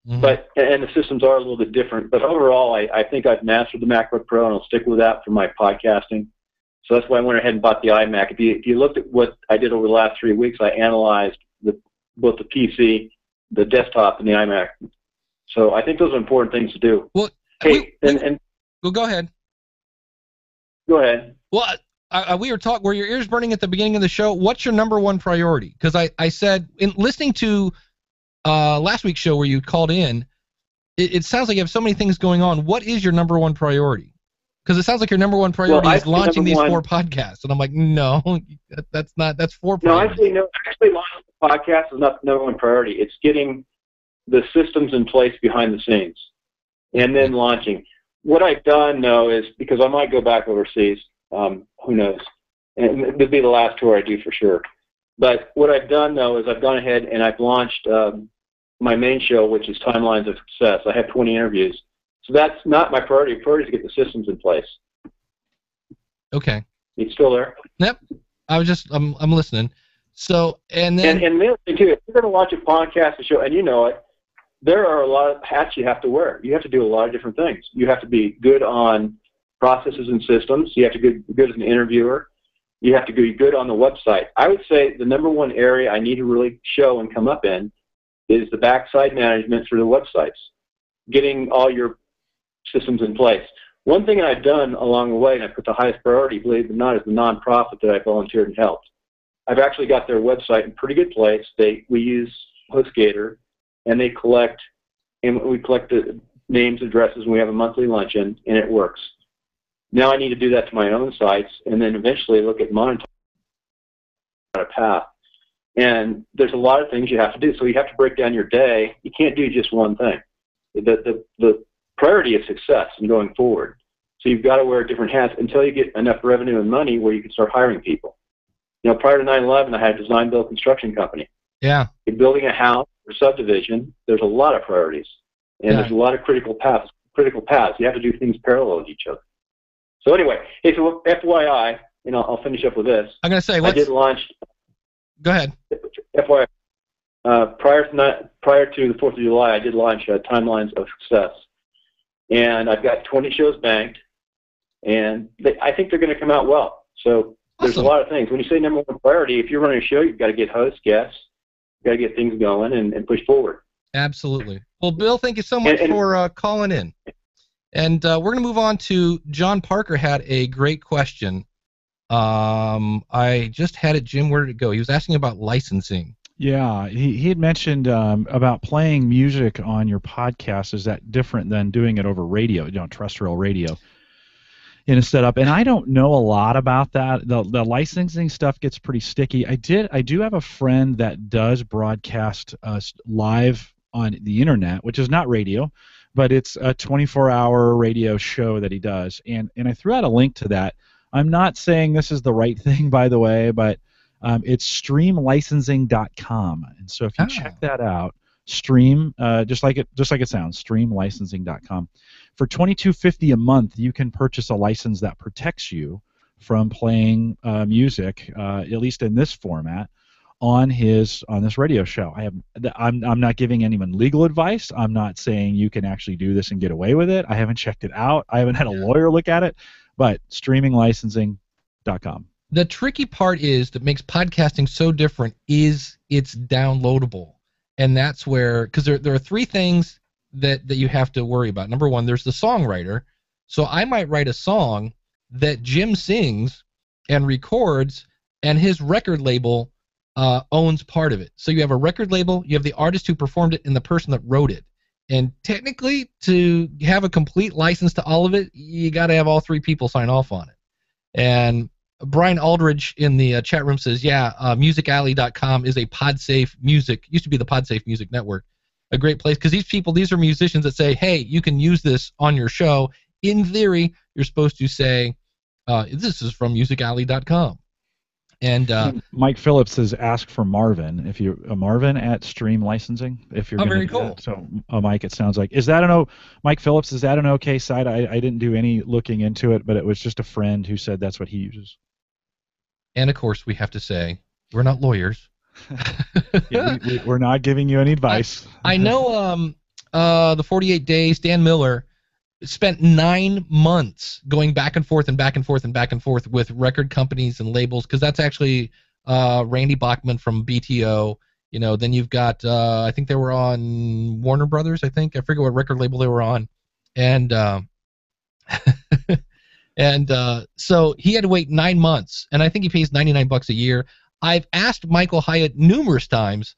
and the systems are a little bit different. But overall, I think I've mastered the MacBook Pro, and I'll stick with that for my podcasting. So that's why I went ahead and bought the iMac. If you looked at what I did over the last 3 weeks, I analyzed both the PC, the desktop, and the iMac. So I think those are important things to do. Well, well, go ahead. Go ahead. Well, we were talking. Were your ears burning at the beginning of the show? What's your number one priority? Because I said in listening to last week's show where you called in, it sounds like you have so many things going on. What is your number one priority? Because it sounds like your number one priority is launching these 4 podcasts, and I'm like, no, that's 4 priorities. No, actually, launching the podcast is not the number one priority. It's getting the systems in place behind the scenes, and then launching. What I've done, though, is because I might go back overseas, who knows, and it would be the last tour I do for sure. But what I've done, though, is I've gone ahead and I've launched my main show, which is Timelines of Success. I have 20 interviews. So that's not my priority. Priority is to get the systems in place. Okay. You still there? Yep. I'm listening. So, and then... And the other thing, too, if you're going to watch a podcast or show, and you know it, there are a lot of hats you have to wear. You have to do a lot of different things. You have to be good on processes and systems. You have to be good as an interviewer. You have to be good on the website. I would say the number one area I need to really show and come up in is the backside management for the websites, getting all your systems in place. One thing I've done along the way, and I put the highest priority, believe it or not, is the nonprofit that I volunteered and helped. I've actually got their website in pretty good place. We use HostGator, and we collect the names, addresses, and we have a monthly luncheon, and it works. Now I need to do that to my own sites, and then eventually look at monetizing a path. And there's a lot of things you have to do. So you have to break down your day. You can't do just one thing. The priority is success and going forward. So you've got to wear different hats until you get enough revenue and money where you can start hiring people. You know, prior to 9/11, I had a design-build construction company. Yeah. You're building a house or subdivision, there's a lot of priorities. And there's a lot of critical paths. You have to do things parallel with each other. So anyway, hey, so FYI, I'll finish up with this. I'm going to say, I did launch... Go ahead. FYI, prior to the 4th of July, I did launch Timelines of Success. And I've got 20 shows banked, and I think they're going to come out well. So there's a lot of things. When you say number one priority, if you're running a show, you've got to get hosts, guests, you've got to get things going and push forward. Absolutely. Well, Bill, thank you so much for calling in. And we're going to move on to John Parker had a great question. I just had it, Jim. Where did it go? He was asking about licensing. Yeah, he had mentioned about playing music on your podcast. Is that different than doing it over radio, terrestrial radio in a setup? And I don't know a lot about that. The licensing stuff gets pretty sticky. I do have a friend that does broadcast live on the internet, which is not radio, but it's a 24-hour radio show that he does. And I threw out a link to that. I'm not saying this is the right thing, by the way, but it's streamlicensing.com. And so if you check that out, just like it sounds, streamlicensing.com. For $22.50 a month, you can purchase a license that protects you from playing music, at least in this format, on this radio show. I'm not giving anyone legal advice. I'm not saying you can actually do this and get away with it. I haven't checked it out. I haven't had a lawyer look at it. But streaminglicensing.com. The tricky part is that makes podcasting so different is it's downloadable. And that's where, because there are 3 things that you have to worry about. Number 1, there's the songwriter. So I might write a song that Jim sings and records, and his record label owns part of it. So you have a record label, you have the artist who performed it, and the person that wrote it. And technically, to have a complete license to all of it, you got to have all 3 people sign off on it. And Brian Aldridge in the chat room says, musicalley.com is a PodSafe Music, used to be the PodSafe Music Network, a great place, because these are musicians that say, hey, you can use this on your show. In theory, you're supposed to say, this is from musicalley.com. And Mike Phillips says, ask for Marvin. If you Marvin at Stream Licensing, if you're very cool. That. So Mike, it sounds like, Mike Phillips, is that an okay site? I didn't do any looking into it, but it was just a friend who said that's what he uses. And of course, we have to say we're not lawyers. Yeah, we're not giving you any advice. I know the 48 Days, Dan Miller spent 9 months going back and forth and back and forth and back and forth with record companies and labels, because that's actually Randy Bachman from BTO. Then you've got I think they were on Warner Brothers. I forget what record label they were on, and so he had to wait 9 months, and I think he pays $99 a year. I've asked Michael Hyatt numerous times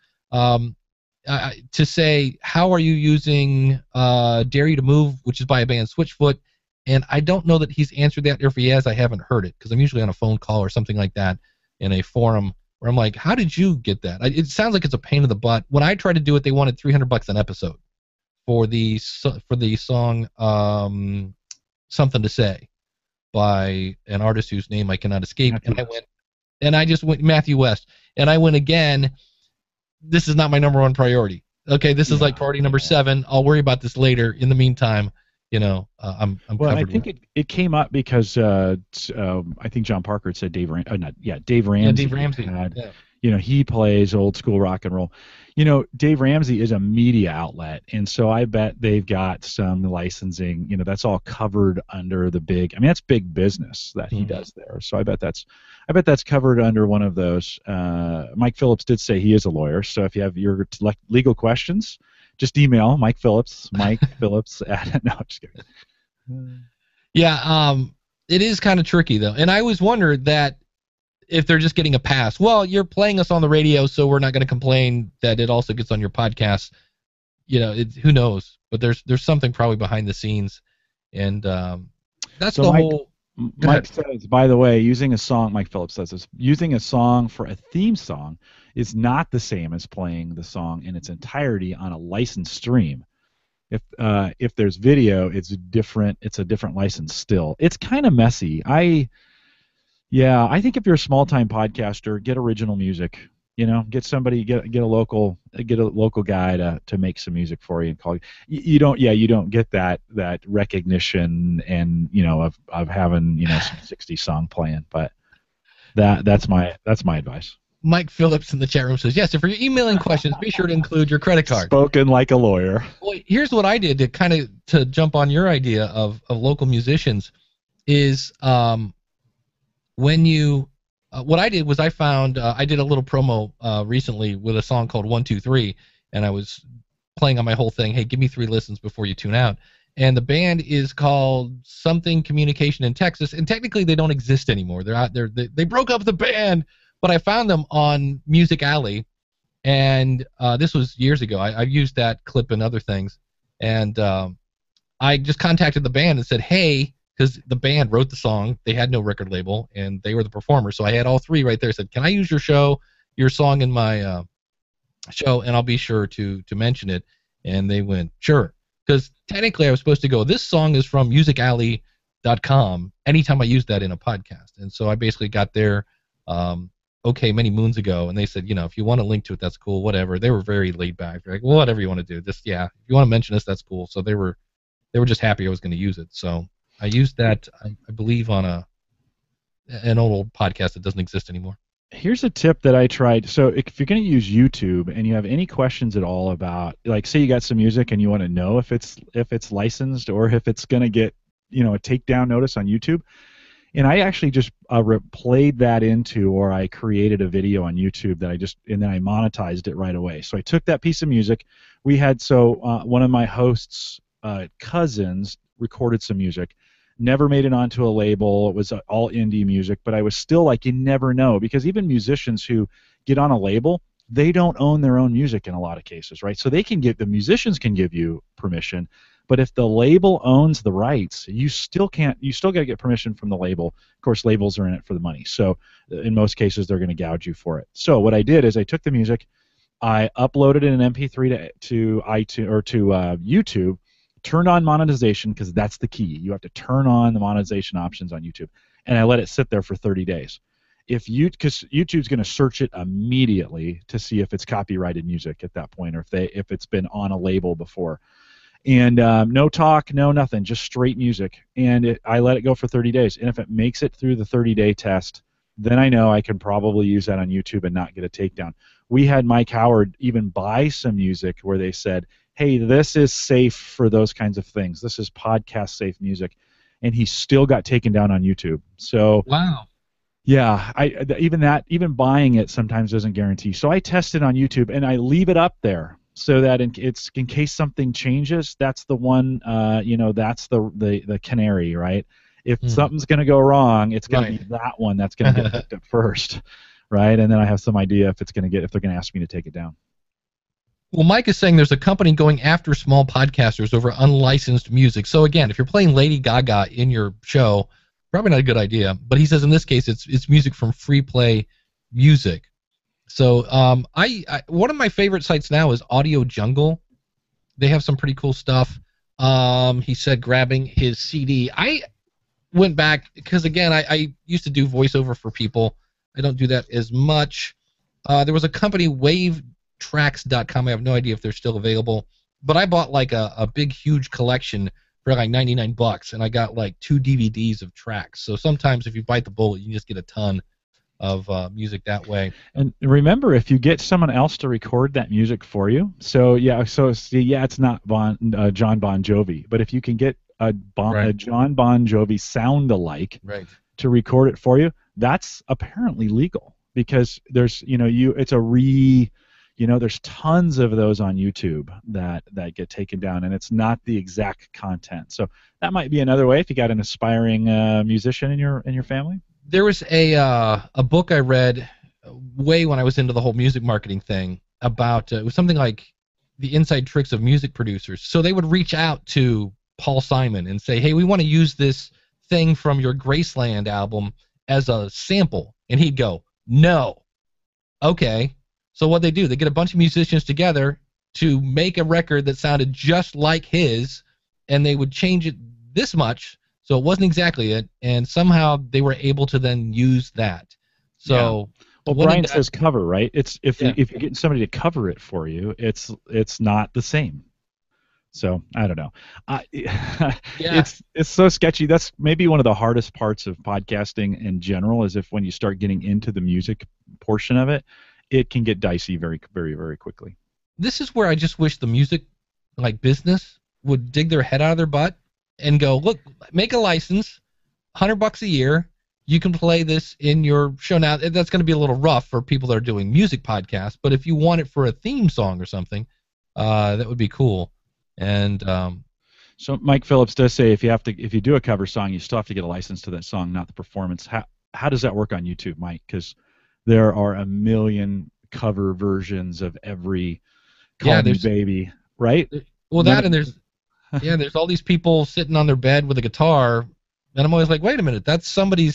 to say, how are you using Dare You to Move, which is by a band Switchfoot, and I don't know that he's answered that, or if he has, I haven't heard it, because I'm usually on a phone call or something like that in a forum where I'm like, how did you get that? It sounds like it's a pain in the butt. When I tried to do it, they wanted $300 an episode for the song Something to Say by an artist whose name I cannot escape. And I just went Matthew West, and I went again. This is not my number one priority. Okay, this is like priority number 7. I'll worry about this later. In the meantime, I'm well, covered. I think it came up because I think John Parker had said Dave Ramsey. Dave Ramsey had, he plays old school rock and roll. Dave Ramsey is a media outlet, and so I bet they've got some licensing. That's all covered under the big. I mean, that's big business that he does there. So I bet that's covered under one of those. Mike Phillips did say he is a lawyer, so if you have your legal questions, just email Mike Phillips. Mike Phillips at no, just kidding. Yeah, it is kind of tricky though, and I always wondered that if they're just getting a pass. Well, you're playing us on the radio, so we're not going to complain that it also gets on your podcast. Who knows? But there's something probably behind the scenes, and that's so the whole. Mike says, by the way, Mike Phillips says this, using a song for a theme song is not the same as playing the song in its entirety on a licensed stream. If there's video, it's different. It's a different license still. It's kind of messy. I think if you're a small-time podcaster, get original music. Get somebody, get a local guy to make some music for you and call you. You don't get that recognition and of having some 60 song playing. But that's my advice. Mike Phillips in the chat room says, yes, if you're emailing questions, be sure to include your credit card. Spoken like a lawyer. Well, here's what I did to jump on your idea of local musicians is when you what I did was I found I did a little promo recently with a song called 123, and I was playing on my whole thing, hey, give me 3 listens before you tune out. And the band is called Something Communication in Texas, and technically they don't exist anymore. They're out there. They broke up the band, but I found them on Music Alley, and this was years ago. I've used that clip in other things, and I just contacted the band and said, hey, because the band wrote the song, they had no record label, and they were the performer, so I had all 3 right there. I said, can I use your song in my show, and I'll be sure to mention it. And they went, sure. Because technically I was supposed to go, this song is from musicalley.com anytime I used that in a podcast. And so I basically got there many moons ago, and they said, if you want to link to it, that's cool, whatever. They were very laid back. They're like, well, whatever you want to do. If you want to mention us, that's cool. So they were just happy I was going to use it. So I used that, I believe, on an old podcast that doesn't exist anymore. Here's a tip that I tried. So if you're going to use YouTube and you have any questions at all about, like, say you got some music and you want to know if it's licensed or if it's going to get, a takedown notice on YouTube, and I actually just played that into, or I created a video on YouTube and then I monetized it right away. So I took that piece of music. We had one of my hosts' cousins recorded some music. Never made it onto a label. It was all indie music, but I was still like, you never know, because even musicians who get on a label, they don't own their own music in a lot of cases, right? So the musicians can give you permission, but if the label owns the rights, you still got to get permission from the label. Of course, labels are in it for the money. So in most cases, they're going to gouge you for it. So what I did is I took the music, I uploaded it in an MP3 to iTunes or to YouTube, turned on monetization, because that's the key. You have to turn on the monetization options on YouTube, and I let it sit there for 30 days. Because YouTube's going to search it immediately to see if it's copyrighted music at that point, or if it's been on a label before. And no talk, no nothing, just straight music. And I let it go for 30 days. And if it makes it through the 30-day test, then I know I can probably use that on YouTube and not get a takedown. We had Mike Howard even buy some music where they said, hey, this is safe for those kinds of things. This is podcast safe music. And he still got taken down on YouTube. So wow. Yeah, even buying it sometimes doesn't guarantee. So I test it on YouTube and I leave it up there so that in case something changes, that's the one, that's the canary, right? If something's going to go wrong, it's going to be that one that's going to get picked up first, right? And then I have some idea if they're going to ask me to take it down. Well, Mike is saying there's a company going after small podcasters over unlicensed music. So again, if you're playing Lady Gaga in your show, probably not a good idea. But he says in this case, it's music from Free Play Music. So I one of my favorite sites now is Audio Jungle. They have some pretty cool stuff. He said grabbing his CD. I went back because again, I used to do voiceover for people. I don't do that as much. There was a company, WaveTracks.com. I have no idea if they're still available, but I bought like a big, huge collection for like $99, and I got like 2 DVDs of tracks. So sometimes if you bite the bullet, you can just get a ton of music that way. And remember, if you get someone else to record that music for you, it's not John Bon Jovi, but if you can get a John Bon Jovi sound-alike to record it for you, that's apparently legal because there's there's tons of those on YouTube that get taken down, and it's not the exact content. So that might be another way if you got an aspiring musician in your family. There was a book I read way when I was into the whole music marketing thing about it was something like the inside tricks of music producers. So they would reach out to Paul Simon and say, hey, we want to use this thing from your Graceland album as a sample. And he'd go, no. Okay. So what they do, they get a bunch of musicians together to make a record that sounded just like his, and they would change it this much, so it wasn't exactly it, and somehow they were able to then use that. So, well, Brian says cover, right? It's if you're getting somebody to cover it for you, it's not the same. So I don't know. It's so sketchy. That's maybe one of the hardest parts of podcasting in general. Is if when you start getting into the music portion of it, it can get dicey very, very, very quickly. This is where I just wish the music, like business, would dig their head out of their butt and go, look, make a license, $100 a year. You can play this in your show. Now, that's going to be a little rough for people that are doing music podcasts, but if you want it for a theme song or something, that would be cool. And so Mike Phillips does say if you do a cover song, you still have to get a license to that song, not the performance. How does that work on YouTube, Mike? Because there are a million cover versions of every Call Me Baby, right? Well, and there's all these people sitting on their bed with a guitar, and I'm always like, wait a minute, that's somebody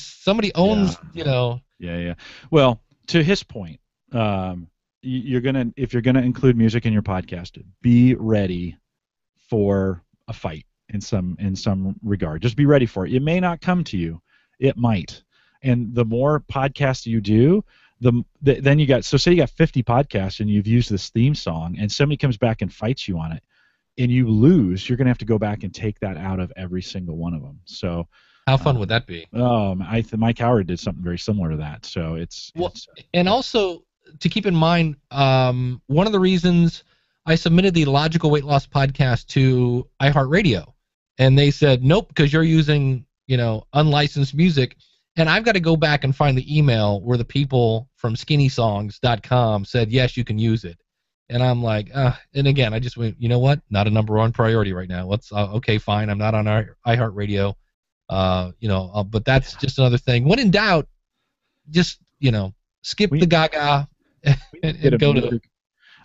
owns, Yeah. Well, to his point, if you're gonna include music in your podcast, be ready for a fight in some regard. Just be ready for it. It may not come to you. It might. And the more podcasts you do, then you got, so say you got 50 podcasts and you've used this theme song and somebody comes back and fights you on it and you lose, you're going to have to go back and take that out of every single one of them. So how fun would that be? Mike Howard did something very similar to that. So and also to keep in mind, one of the reasons I submitted the Logical Weight Loss podcast to iHeartRadio, and they said nope because you're using unlicensed music. And I've got to go back and find the email where the people from SkinnySongs.com said, yes, you can use it. And I'm like, and again, I just went, you know what? Not a number one priority right now. Let's, okay, fine. I'm not on iHeartRadio. But that's just another thing. When in doubt, just, skip the Gaga and go to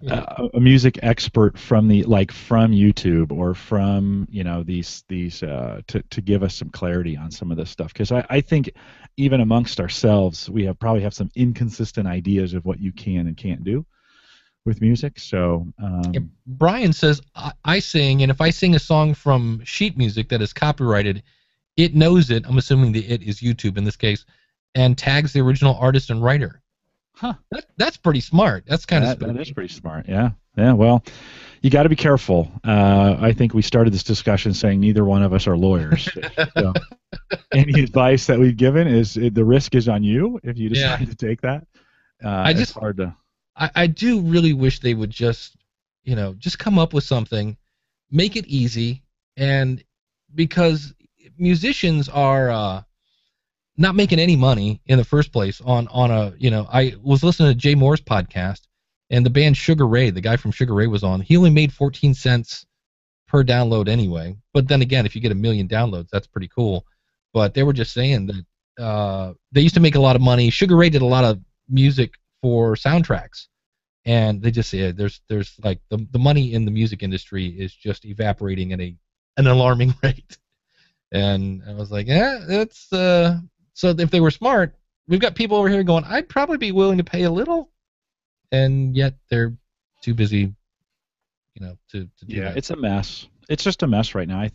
a music expert from YouTube or from these to give us some clarity on some of this stuff, because I think even amongst ourselves we probably have some inconsistent ideas of what you can and can't do with music. So Brian says I sing, and if I sing a song from sheet music that is copyrighted, it knows it. I'm assuming the it is YouTube in this case, and tags the original artist and writer. Huh. That's pretty smart. That's kind of that is pretty smart. Yeah. Well, you got to be careful. I think we started this discussion saying neither one of us are lawyers. So any advice that we've given is the risk is on you if you decide to take that. It's hard to. I do really wish they would just come up with something, make it easy, and because musicians are. Not making any money in the first place on I was listening to Jay Moore's podcast, and the band Sugar Ray, the guy from Sugar Ray was on. He only made 14 cents per download anyway. But then again, if you get 1 million downloads, that's pretty cool. But they were just saying that they used to make a lot of money. Sugar Ray did a lot of music for soundtracks, and they just say there's like the money in the music industry is just evaporating at an alarming rate. And I was like, yeah, that's so if they were smart, we've got people over here going, I'd probably be willing to pay a little, and yet they're too busy, to do that. It's a mess. It's just a mess right now.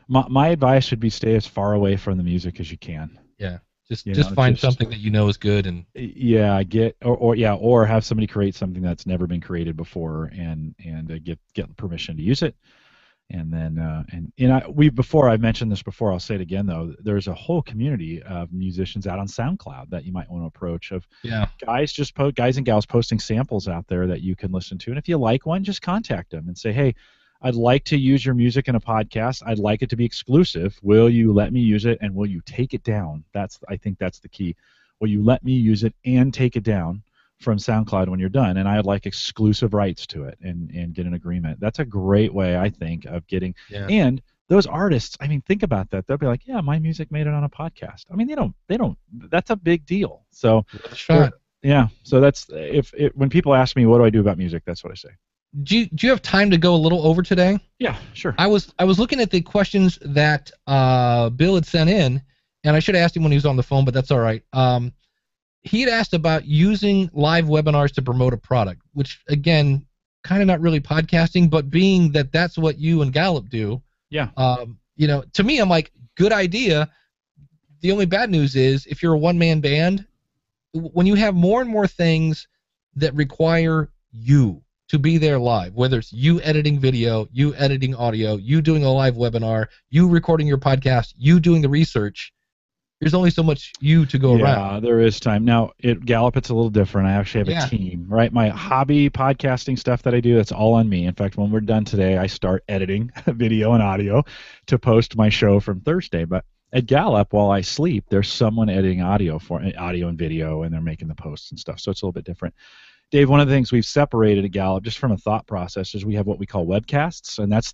My advice would be stay as far away from the music as you can. Yeah, just find something that you know is good, and or have somebody create something that's never been created before, and get permission to use it. And then I've mentioned this before. I'll say it again though. There's a whole community of musicians out on SoundCloud that you might want to approach. Guys and gals posting samples out there that you can listen to. And if you like one, just contact them and say, hey, I'd like to use your music in a podcast. I'd like it to be exclusive. Will you let me use it, and will you take it down? I think that's the key. Will you let me use it and take it down from SoundCloud when you're done? And I'd like exclusive rights to it and get an agreement. That's a great way, I think, of getting. Yeah. And those artists, I mean, think about that. They'll be like, yeah, my music made it on a podcast. I mean, they don't. That's a big deal. So yeah. So that's when people ask me what do I do about music, that's what I say. Do you have time to go a little over today? Yeah, sure. I was looking at the questions that Bill had sent in, and I should have asked him when he was on the phone, but that's all right. He had asked about using live webinars to promote a product, which, again, kind of not really podcasting, but being that that's what you and Gallup do. Yeah. To me, I'm like, good idea. The only bad news is if you're a one-man band, when you have more and more things that require you to be there live, whether it's you editing video, you editing audio, you doing a live webinar, you recording your podcast, you doing the research, there's only so much you to go around. Yeah, there is time. Now, at Gallup, it's a little different. I actually have a team, right? My hobby podcasting stuff that I do, that's all on me. In fact, when we're done today, I start editing video and audio to post my show from Thursday. But at Gallup, while I sleep, there's someone editing audio and video, and they're making the posts and stuff. So it's a little bit different. Dave, one of the things we've separated at Gallup, just from a thought process, is we have what we call webcasts, and that's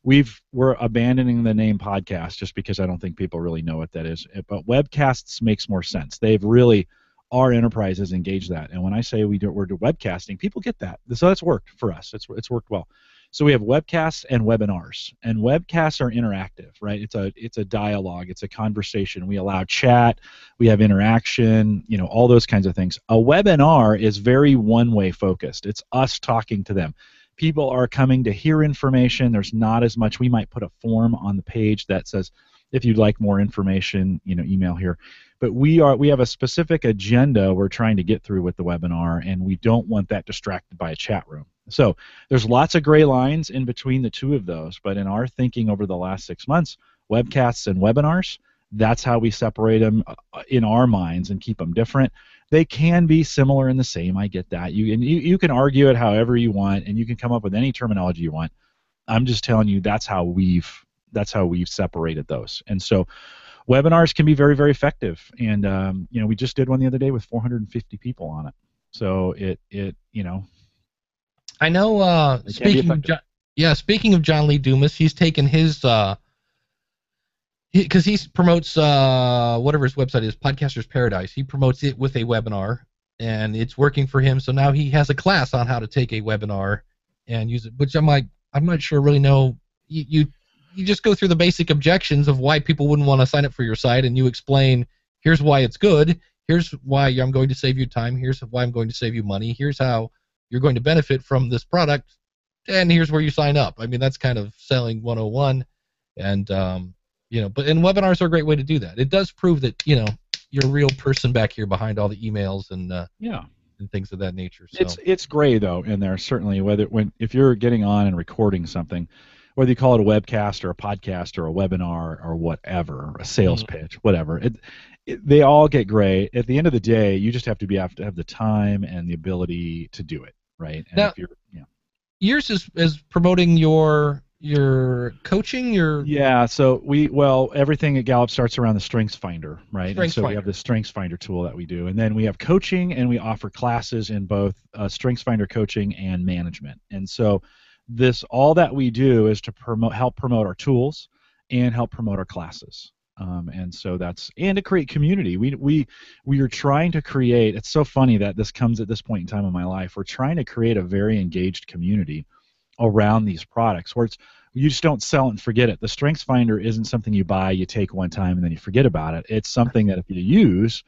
we're abandoning the name podcast just because I don't think people really know what that is. But webcasts makes more sense. Our enterprise has engaged that, and when I say we're doing webcasting, people get that. So that's worked for us. It's worked well. So we have webcasts and webinars, and webcasts are interactive, right? It's a dialogue, it's a conversation. We allow chat, we have interaction, all those kinds of things. A webinar is very one-way focused. It's us talking to them. People are coming to hear information. There's not as much. We might put a form on the page that says, if you'd like more information, email here. But we have a specific agenda we're trying to get through with the webinar, and we don't want that distracted by a chat room. So there's lots of gray lines in between the two of those, but in our thinking over the last 6 months, webcasts and webinars, that's how we separate them in our minds and keep them different. They can be similar and the same. I get that. You can argue it however you want, and you can come up with any terminology you want. I'm just telling you that's how we've separated those. And so webinars can be very, very effective. And we just did one the other day with 450 people on it. So I know. Speaking of John Lee Dumas, he's taken his because he promotes whatever his website is, Podcasters Paradise. He promotes it with a webinar, and it's working for him. So now he has a class on how to take a webinar and use it. Which I'm like, I'm not sure really know. You just go through the basic objections of why people wouldn't want to sign up for your site, and you explain, here's why it's good. Here's why I'm going to save you time. Here's why I'm going to save you money. Here's how you're going to benefit from this product, and here's where you sign up. I mean, that's kind of selling 101, and but webinars are a great way to do that. It does prove that you're a real person back here behind all the emails and things of that nature. So. It's gray though in there, certainly. If you're getting on and recording something, whether you call it a webcast or a podcast or a webinar or whatever, a sales pitch, whatever, they all get gray. At the end of the day, you just have to have the time and the ability to do it, right? And now, yours is promoting your coaching, so everything at Gallup starts around the Strengths Finder, right? We have the Strengths Finder tool that we do, and then we have coaching, and we offer classes in both Strengths Finder coaching and management. And so all that we do is to help promote our tools and help promote our classes. And so and to create community. We are trying to create. It's so funny that this comes at this point in time in my life. We're trying to create a very engaged community around these products where you just don't sell it and forget it. The StrengthsFinder isn't something you buy, you take one time, and then you forget about it. It's something that if you use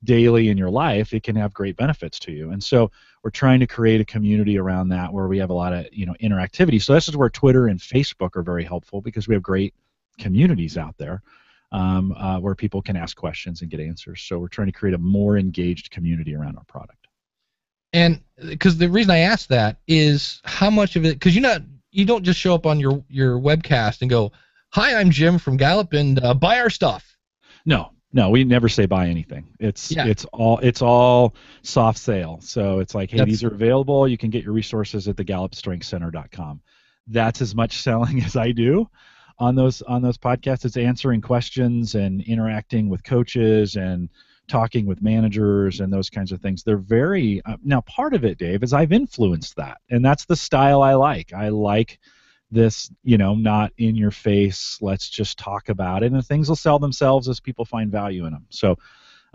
daily in your life, it can have great benefits to you. And so we're trying to create a community around that where we have a lot of interactivity. So this is where Twitter and Facebook are very helpful because we have great communities out there where people can ask questions and get answers. So we're trying to create a more engaged community around our product. And because the reason I asked that is how much of it, because you don't just show up on your webcast and go, "Hi, I'm Jim from Gallup, and buy our stuff." No, we never say buy anything. It's all soft sale. So it's like, hey, these are available. You can get your resources at thegallupstrengthcenter.com. That's as much selling as I do on those podcasts. It's answering questions and interacting with coaches and talking with managers and those kinds of things. They're very now part of it, Dave, is I've influenced that, and that's the style I like. I like this, not in your face, let's just talk about it, and things will sell themselves as people find value in them. So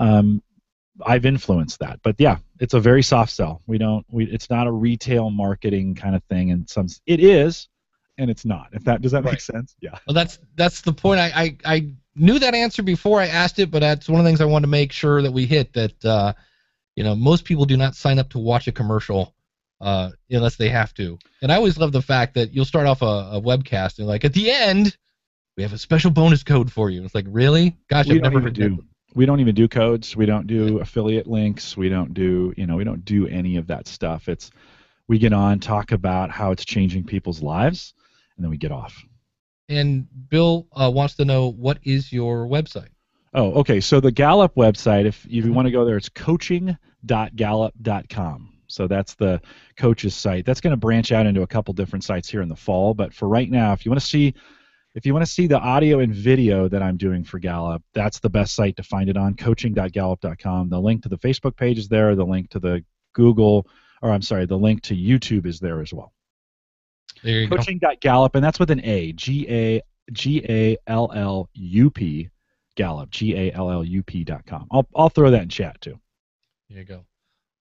I've influenced that. But yeah, it's a very soft sell. It's not a retail marketing kind of thing, and it is, and it's not. Does that make sense? Yeah. Well, that's the point. I knew that answer before I asked it, but that's one of the things I wanted to make sure that we hit, that most people do not sign up to watch a commercial unless they have to. And I always love the fact that you'll start off a webcast and at the end we have a special bonus code for you. It's like, really? Gosh, I've never heard that. We don't even do codes. We don't do affiliate links. We don't do we don't do any of that stuff. We get on, talk about how it's changing people's lives, and then we get off. And Bill wants to know, what is your website? Oh, okay. So the Gallup website, if you want to go there, it's coaching.gallup.com. So that's the coach's site. That's going to branch out into a couple different sites here in the fall. But for right now, if you want to see the audio and video that I'm doing for Gallup, that's the best site to find it on, coaching.gallup.com. The link to the Facebook page is there. The link to the the link to YouTube is there as well. There you go. Coaching.gallup, and that's with an A, Gallup, Gallup, GALLUP.com. I'll throw that in chat too. There you go.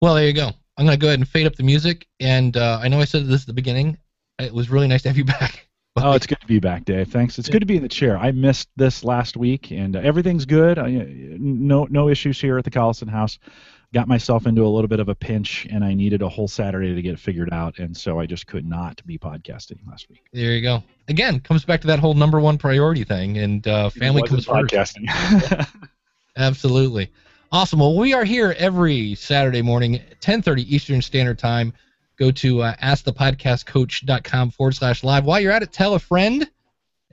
Well, there you go. I'm going to go ahead and fade up the music, and I know I said this at the beginning. It was really nice to have you back. Oh, it's good to be back, Dave. Thanks. It's good to be in the chair. I missed this last week, and everything's good. No issues here at the Collison House. Got myself into a little bit of a pinch, and I needed a whole Saturday to get it figured out, and so I just could not be podcasting last week. There you go. Again, comes back to that whole number one priority thing, and family comes first. Absolutely. Awesome. Well, we are here every Saturday morning, 10:30 Eastern Standard Time. Go to askthepodcastcoach.com/live. While you're at it, tell a friend,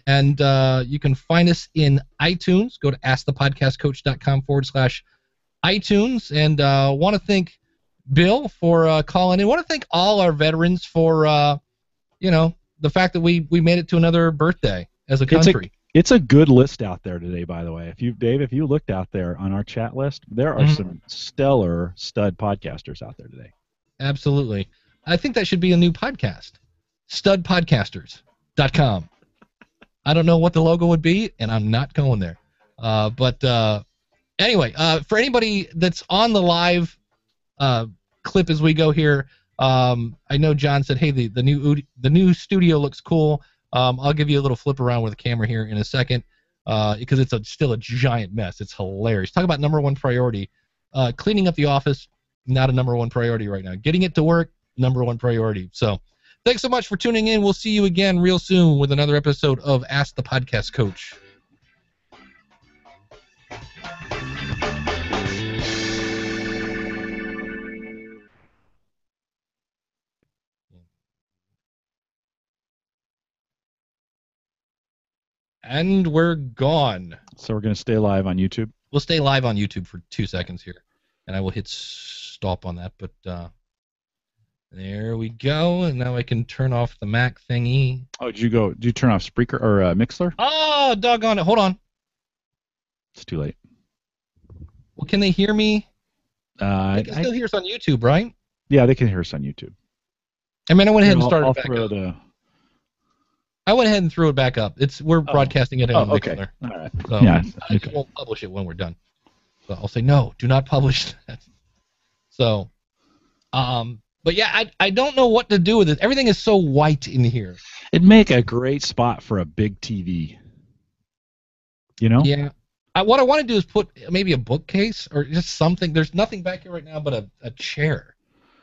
and you can find us in iTunes. Go to askthepodcastcoach.com/iTunes, and want to thank Bill for calling in. Want to thank all our veterans for the fact that we made it to another birthday as a country. It's a good list out there today, by the way. Dave, if you looked out there on our chat list, there are some stellar stud podcasters out there today. Absolutely. I think that should be a new podcast. Studpodcasters.com. I don't know what the logo would be, and I'm not going there. But anyway, for anybody that's on the live clip as we go here, I know John said, hey, the new studio looks cool. I'll give you a little flip around with the camera here in a second because it's still a giant mess. It's hilarious. Talk about number one priority. Cleaning up the office, not a number one priority right now. Getting it to work, number one priority. So thanks so much for tuning in. We'll see you again real soon with another episode of Ask the Podcast Coach. And we're gone. So we're going to stay live on YouTube? We'll stay live on YouTube for 2 seconds here. And I will hit stop on that. But there we go. And now I can turn off the Mac thingy. Oh, did you turn off Spreaker or Mixler? Oh, doggone it. Hold on. It's too late. Well, can they hear me? They can still hear us on YouTube, right? Yeah, they can hear us on YouTube. I mean, I went ahead and started back up. I went ahead and threw it back up. We're broadcasting it on okay. Mixler. All right. So Yeah. I just won't publish it when we're done. So I'll say no, do not publish that. So, but yeah, I don't know what to do with it. Everything is so white in here. It'd make a great spot for a big TV. You know? Yeah. What I want to do is put maybe a bookcase or just something. There's nothing back here right now but a chair.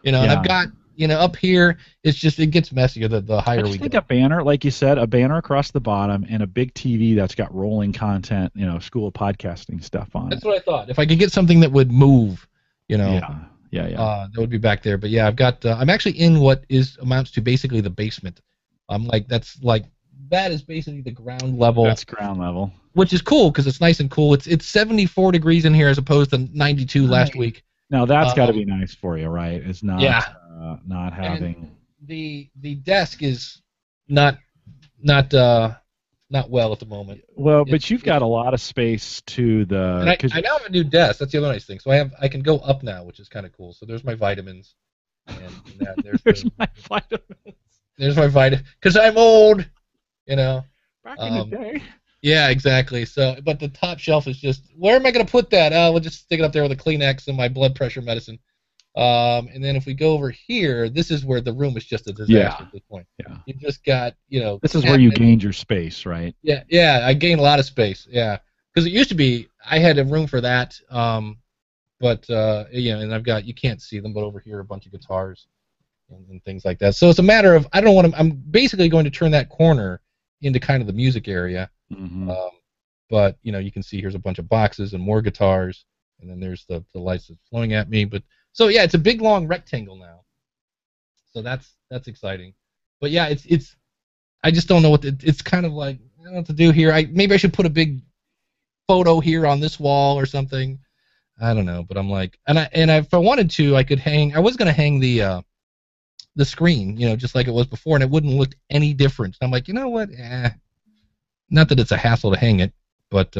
You know, and I've got, up here, it's just, it gets messier the higher we think go. a banner, like you said, a banner across the bottom and a big TV that's got rolling content, school podcasting stuff on That's it. what I thought. If I could get something that would move, Yeah. that would be back there. But yeah, I've got, I'm actually in what amounts to basically the basement. That is basically the ground level. That's ground level. Which is cool because it's nice and cool. It's 74 degrees in here as opposed to 92 last week. Now that's got to be nice for you, right? It's not not having the desk is not well at the moment. Well, but you've got a lot of space to the. And I now have a new desk. That's the other nice thing. So I can go up now, which is kind of cool. So there's my vitamins. And there's my vitamins. There's my vitamins because I'm old. Back in the day. Yeah, exactly. So, but the top shelf is just, where am I going to put that? We'll just stick it up there with a Kleenex and my blood pressure medicine. And then if we go over here, this is where the room is just a disaster at this point. Yeah. You just got, This is where you gained your space, right? Yeah, I gained a lot of space. Yeah, because it used to be I had a room for that. But and I've got, you can't see them, but over here a bunch of guitars and things like that. So it's a matter of, I don't want to. I'm basically going to turn that corner into kind of the music area. Mm-hmm. But you can see here's a bunch of boxes and more guitars, and then there's the lights that's flowing at me. But so yeah, it's a big long rectangle now. So that's exciting. But yeah, it's I just don't know it's kind of like, I don't know what to do here. Maybe I should put a big photo here on this wall or something. I don't know, but I'm like, and if I wanted to, I could hang. I was gonna hang the screen, just like it was before, and it wouldn't look any different. I'm like, you know what? Not that it's a hassle to hang it, but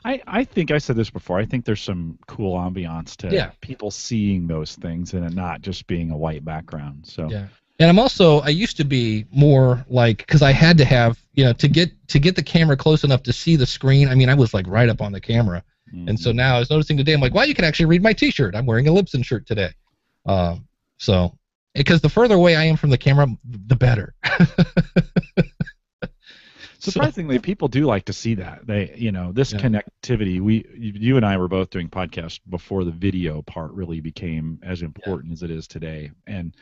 I think I said this before. I think there's some cool ambiance to people seeing those things and it not just being a white background. So yeah, and I used to be more like, because I had to have, to get the camera close enough to see the screen. I mean, I was like right up on the camera, and so now I was noticing today, I'm like, well, you can actually read my T-shirt. I'm wearing a Libsyn shirt today, so because the further away I am from the camera, the better. Surprisingly, people do like to see that. They, this connectivity. You and I were both doing podcasts before the video part really became as important as it is today. And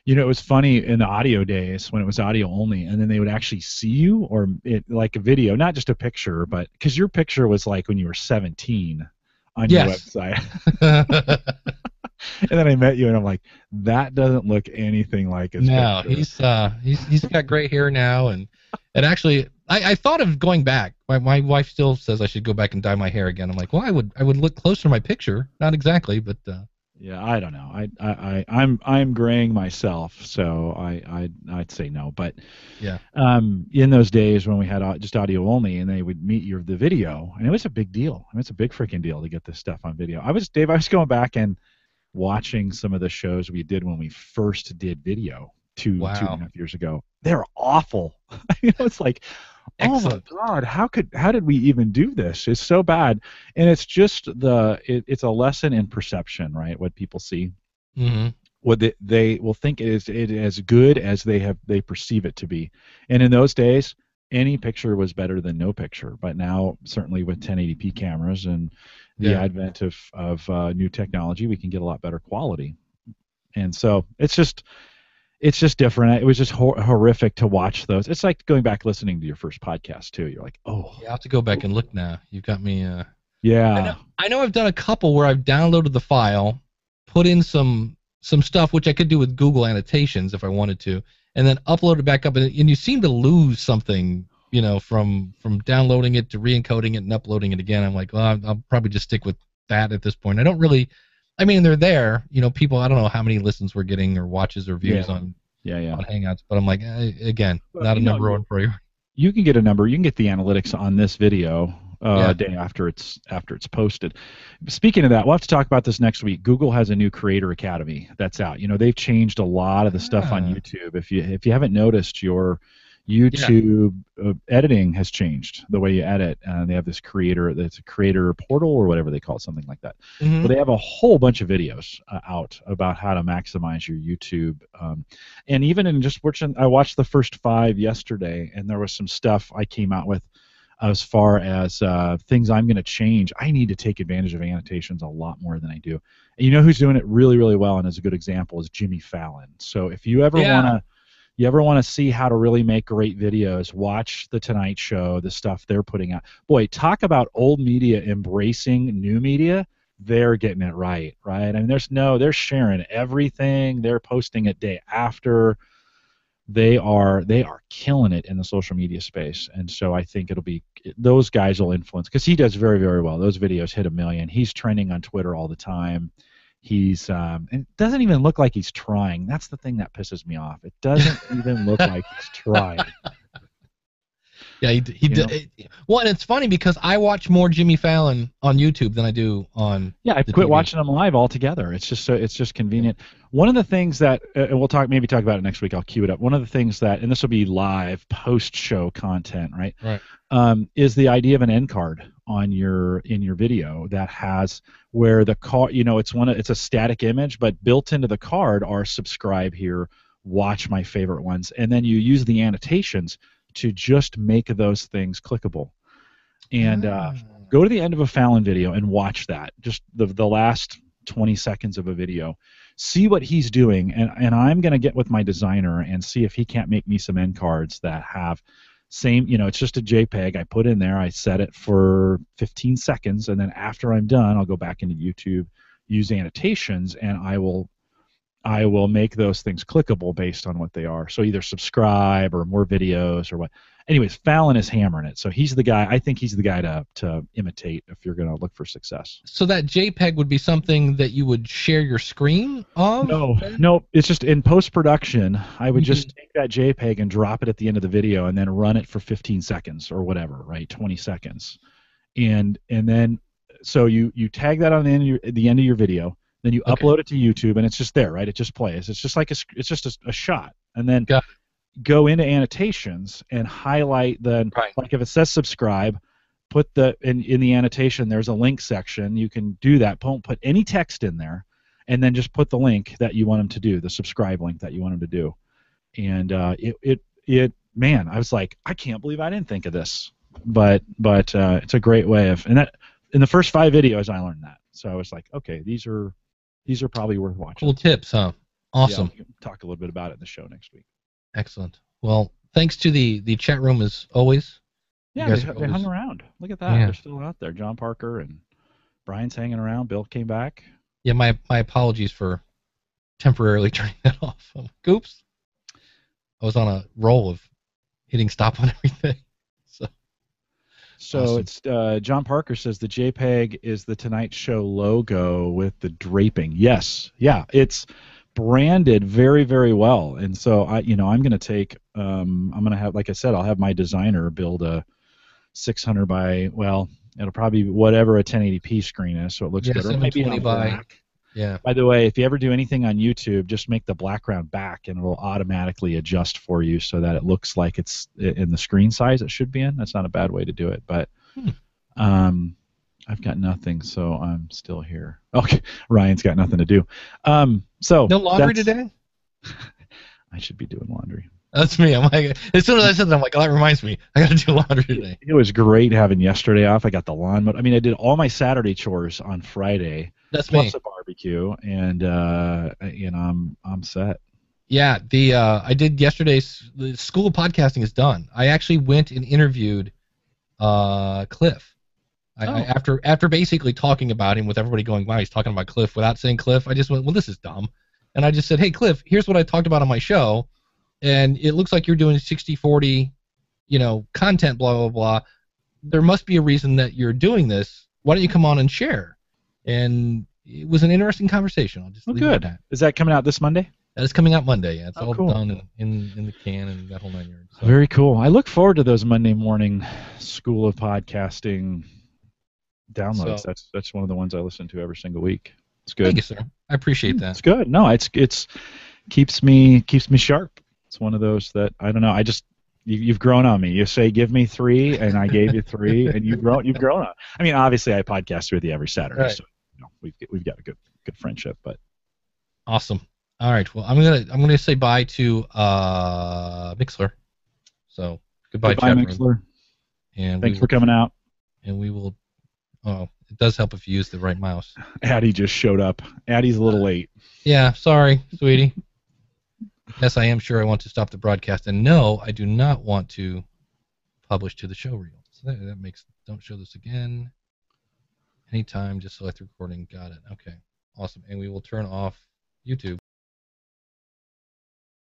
it was funny in the audio days when it was audio only, and then they would actually see you, or like a video, not just a picture, but because your picture was like when you were 17 on your website. And then I met you, and I'm like, that doesn't look anything like his picture. He's got gray hair now, and actually, I thought of going back. My wife still says I should go back and dye my hair again. I'm like, well, I would look closer to my picture, not exactly, but. Yeah, I don't know. I'm graying myself, so I'd say no. But yeah, in those days when we had just audio only, and they would meet the video, and it was a big deal. I mean, it's a big freaking deal to get this stuff on video. I was going back and watching some of the shows we did when we first did video two and a half years ago. They're awful. It's like, excellent. Oh my God, how did we even do this? It's so bad. And it's just it's a lesson in perception, right? What people see. Mm-hmm. What they will think it is as good as they perceive it to be. And in those days, any picture was better than no picture. But now, certainly with 1080p cameras and the advent of new technology, we can get a lot better quality. And so it's just different. It was just horrific to watch those. It's like going back listening to your first podcast too. You're like, oh. Yeah, I have to go back and look now. You've got me. Yeah. I know I've done a couple where I've downloaded the file, put in some stuff, which I could do with Google annotations if I wanted to, and then upload it back up. And you seem to lose something, from downloading it to re-encoding it and uploading it again. I'm like, well, I'll probably just stick with that at this point. I don't really. I mean, they're there. People, I don't know how many listens we're getting or watches or views on Hangouts, but I'm like, again, not a number one for you. You can get a number. You can get the analytics on this video a day after it's posted. Speaking of that, we'll have to talk about this next week. Google has a new Creator Academy that's out. They've changed a lot of the stuff on YouTube. If you haven't noticed, your YouTube editing has changed the way you edit. They have this it's a creator portal or whatever they call it, something like that. Mm-hmm. Well, they have a whole bunch of videos out about how to maximize your YouTube. And even in just watching, I watched the first 5 yesterday, and there was some stuff I came out with as far as things I'm going to change. I need to take advantage of annotations a lot more than I do. And you know who's doing it really, really well, and is a good example, is Jimmy Fallon. So if you ever want to see how to really make great videos, watch The Tonight Show, the stuff they're putting out. Boy, talk about old media embracing new media. They're getting it right? I mean, they're sharing everything. They're posting it day after. They are killing it in the social media space, and so I think those guys will influence, because he does very, very well. Those videos hit 1 million. He's trending on Twitter all the time. He's it doesn't even look like he's trying. That's the thing that pisses me off. It doesn't even look like he's trying. Yeah, he did. Well, and it's funny because I watch more Jimmy Fallon on YouTube than I do on. Yeah, I've quit watching him live altogether. It's just convenient. One of the things that, and we'll talk about it next week. I'll cue it up. One of the things that, and this will be live post-show content, right? Right. Is the idea of an end card in your video that has where the card, it's a static image, but built into the card are subscribe here, watch my favorite ones, and then you use the annotations to just make those things clickable. And go to the end of a Fallon video and watch that, just the last 20 seconds of a video. See what he's doing, and I'm going to get with my designer and see if he can't make me some end cards that have same, it's just a JPEG I put in there. I set it for 15 seconds, and then after I'm done, I'll go back into YouTube, use annotations, and I will make those things clickable based on what they are. So either subscribe or more videos or what. Anyways, Fallon is hammering it. So he's the guy. I think he's the guy to imitate if you're going to look for success. So that JPEG would be something that you would share your screen of? No. It's just in post-production, I would just take that JPEG and drop it at the end of the video and then run it for 15 seconds or whatever, right? 20 seconds. And then so you tag that on the end of your video. Then you upload it to YouTube, and it's just there, right? It just plays. It's just like it's just a shot, and then go into annotations and highlight like if it says subscribe, put in the annotation. There's a link section. You can do that. Put any text in there, and then just put the link that you want them to do, the subscribe link that you want them to do, and man, I was like, I can't believe I didn't think of this, but it's a great way of, and that in the first 5 videos I learned that, so I was like, okay, these are probably worth watching. Cool tips, huh? Awesome. Yeah, we can talk a little bit about it in the show next week. Excellent. Well, thanks to the chat room as always. Yeah, they hung around. Look at that. Yeah. They're still out there. John Parker and Brian's hanging around. Bill came back. Yeah, my apologies for temporarily turning that off. Oops. I was on a roll of hitting stop on everything. So awesome. It's John Parker says the JPEG is the Tonight Show logo with the draping. Yes, yeah, it's branded very, very well. And so I'm going to take, I'm going to have, like I said, I'll have my designer build a 600 by, well, it'll probably be whatever a 1080p screen is, so it looks good. Or maybe on black. Yeah. By the way, if you ever do anything on YouTube, just make the background back, and it will automatically adjust for you so that it looks like it's in the screen size it should be in. That's not a bad way to do it. But I've got nothing, so I'm still here. Okay, Ryan's got nothing to do. So no laundry today? I should be doing laundry. That's me. I'm like, as soon as I said that, I'm like, oh, that reminds me. I got to do laundry today. It was great having yesterday off. I got the lawn mowed. I mean, I did all my Saturday chores on Friday. That's plus me. A barbecue, and I'm set. Yeah, I did yesterday's. The School of Podcasting is done. I actually went and interviewed Cliff. After basically talking about him with everybody going, wow, he's talking about Cliff without saying Cliff. I just went, well, this is dumb, and I just said, hey, Cliff, here's what I talked about on my show, and it looks like you're doing 60-40, content, blah blah blah. There must be a reason that you're doing this. Why don't you come on and share? And it was an interesting conversation. I'll just leave it at that. Is that coming out this Monday? That is coming out Monday. Yeah, it's all cool. done in the can and that whole 9 yards. So. Very cool. I look forward to those Monday morning School of Podcasting downloads. So, that's one of the ones I listen to every single week. It's good. Thank you, sir. I appreciate that. It's good. No, it's keeps me sharp. It's one of those that I don't know. You've grown on me. You say give me 3, and I gave you 3, and you've grown on. I mean, obviously, I podcast with you every Saturday, right. so we've got a good friendship. But awesome. All right. Well, I'm gonna say bye to Mixler. So goodbye chat room. Mixler. And thanks for coming out. And we will. Oh, it does help if you use the right mouse. Addie just showed up. Addie's a little late. Yeah, sorry, sweetie. Yes, I am sure I want to stop the broadcast, and no, I do not want to publish to the show reel. So that makes, don't show this again. Anytime, just select recording. Got it. Okay, awesome. And we will turn off YouTube.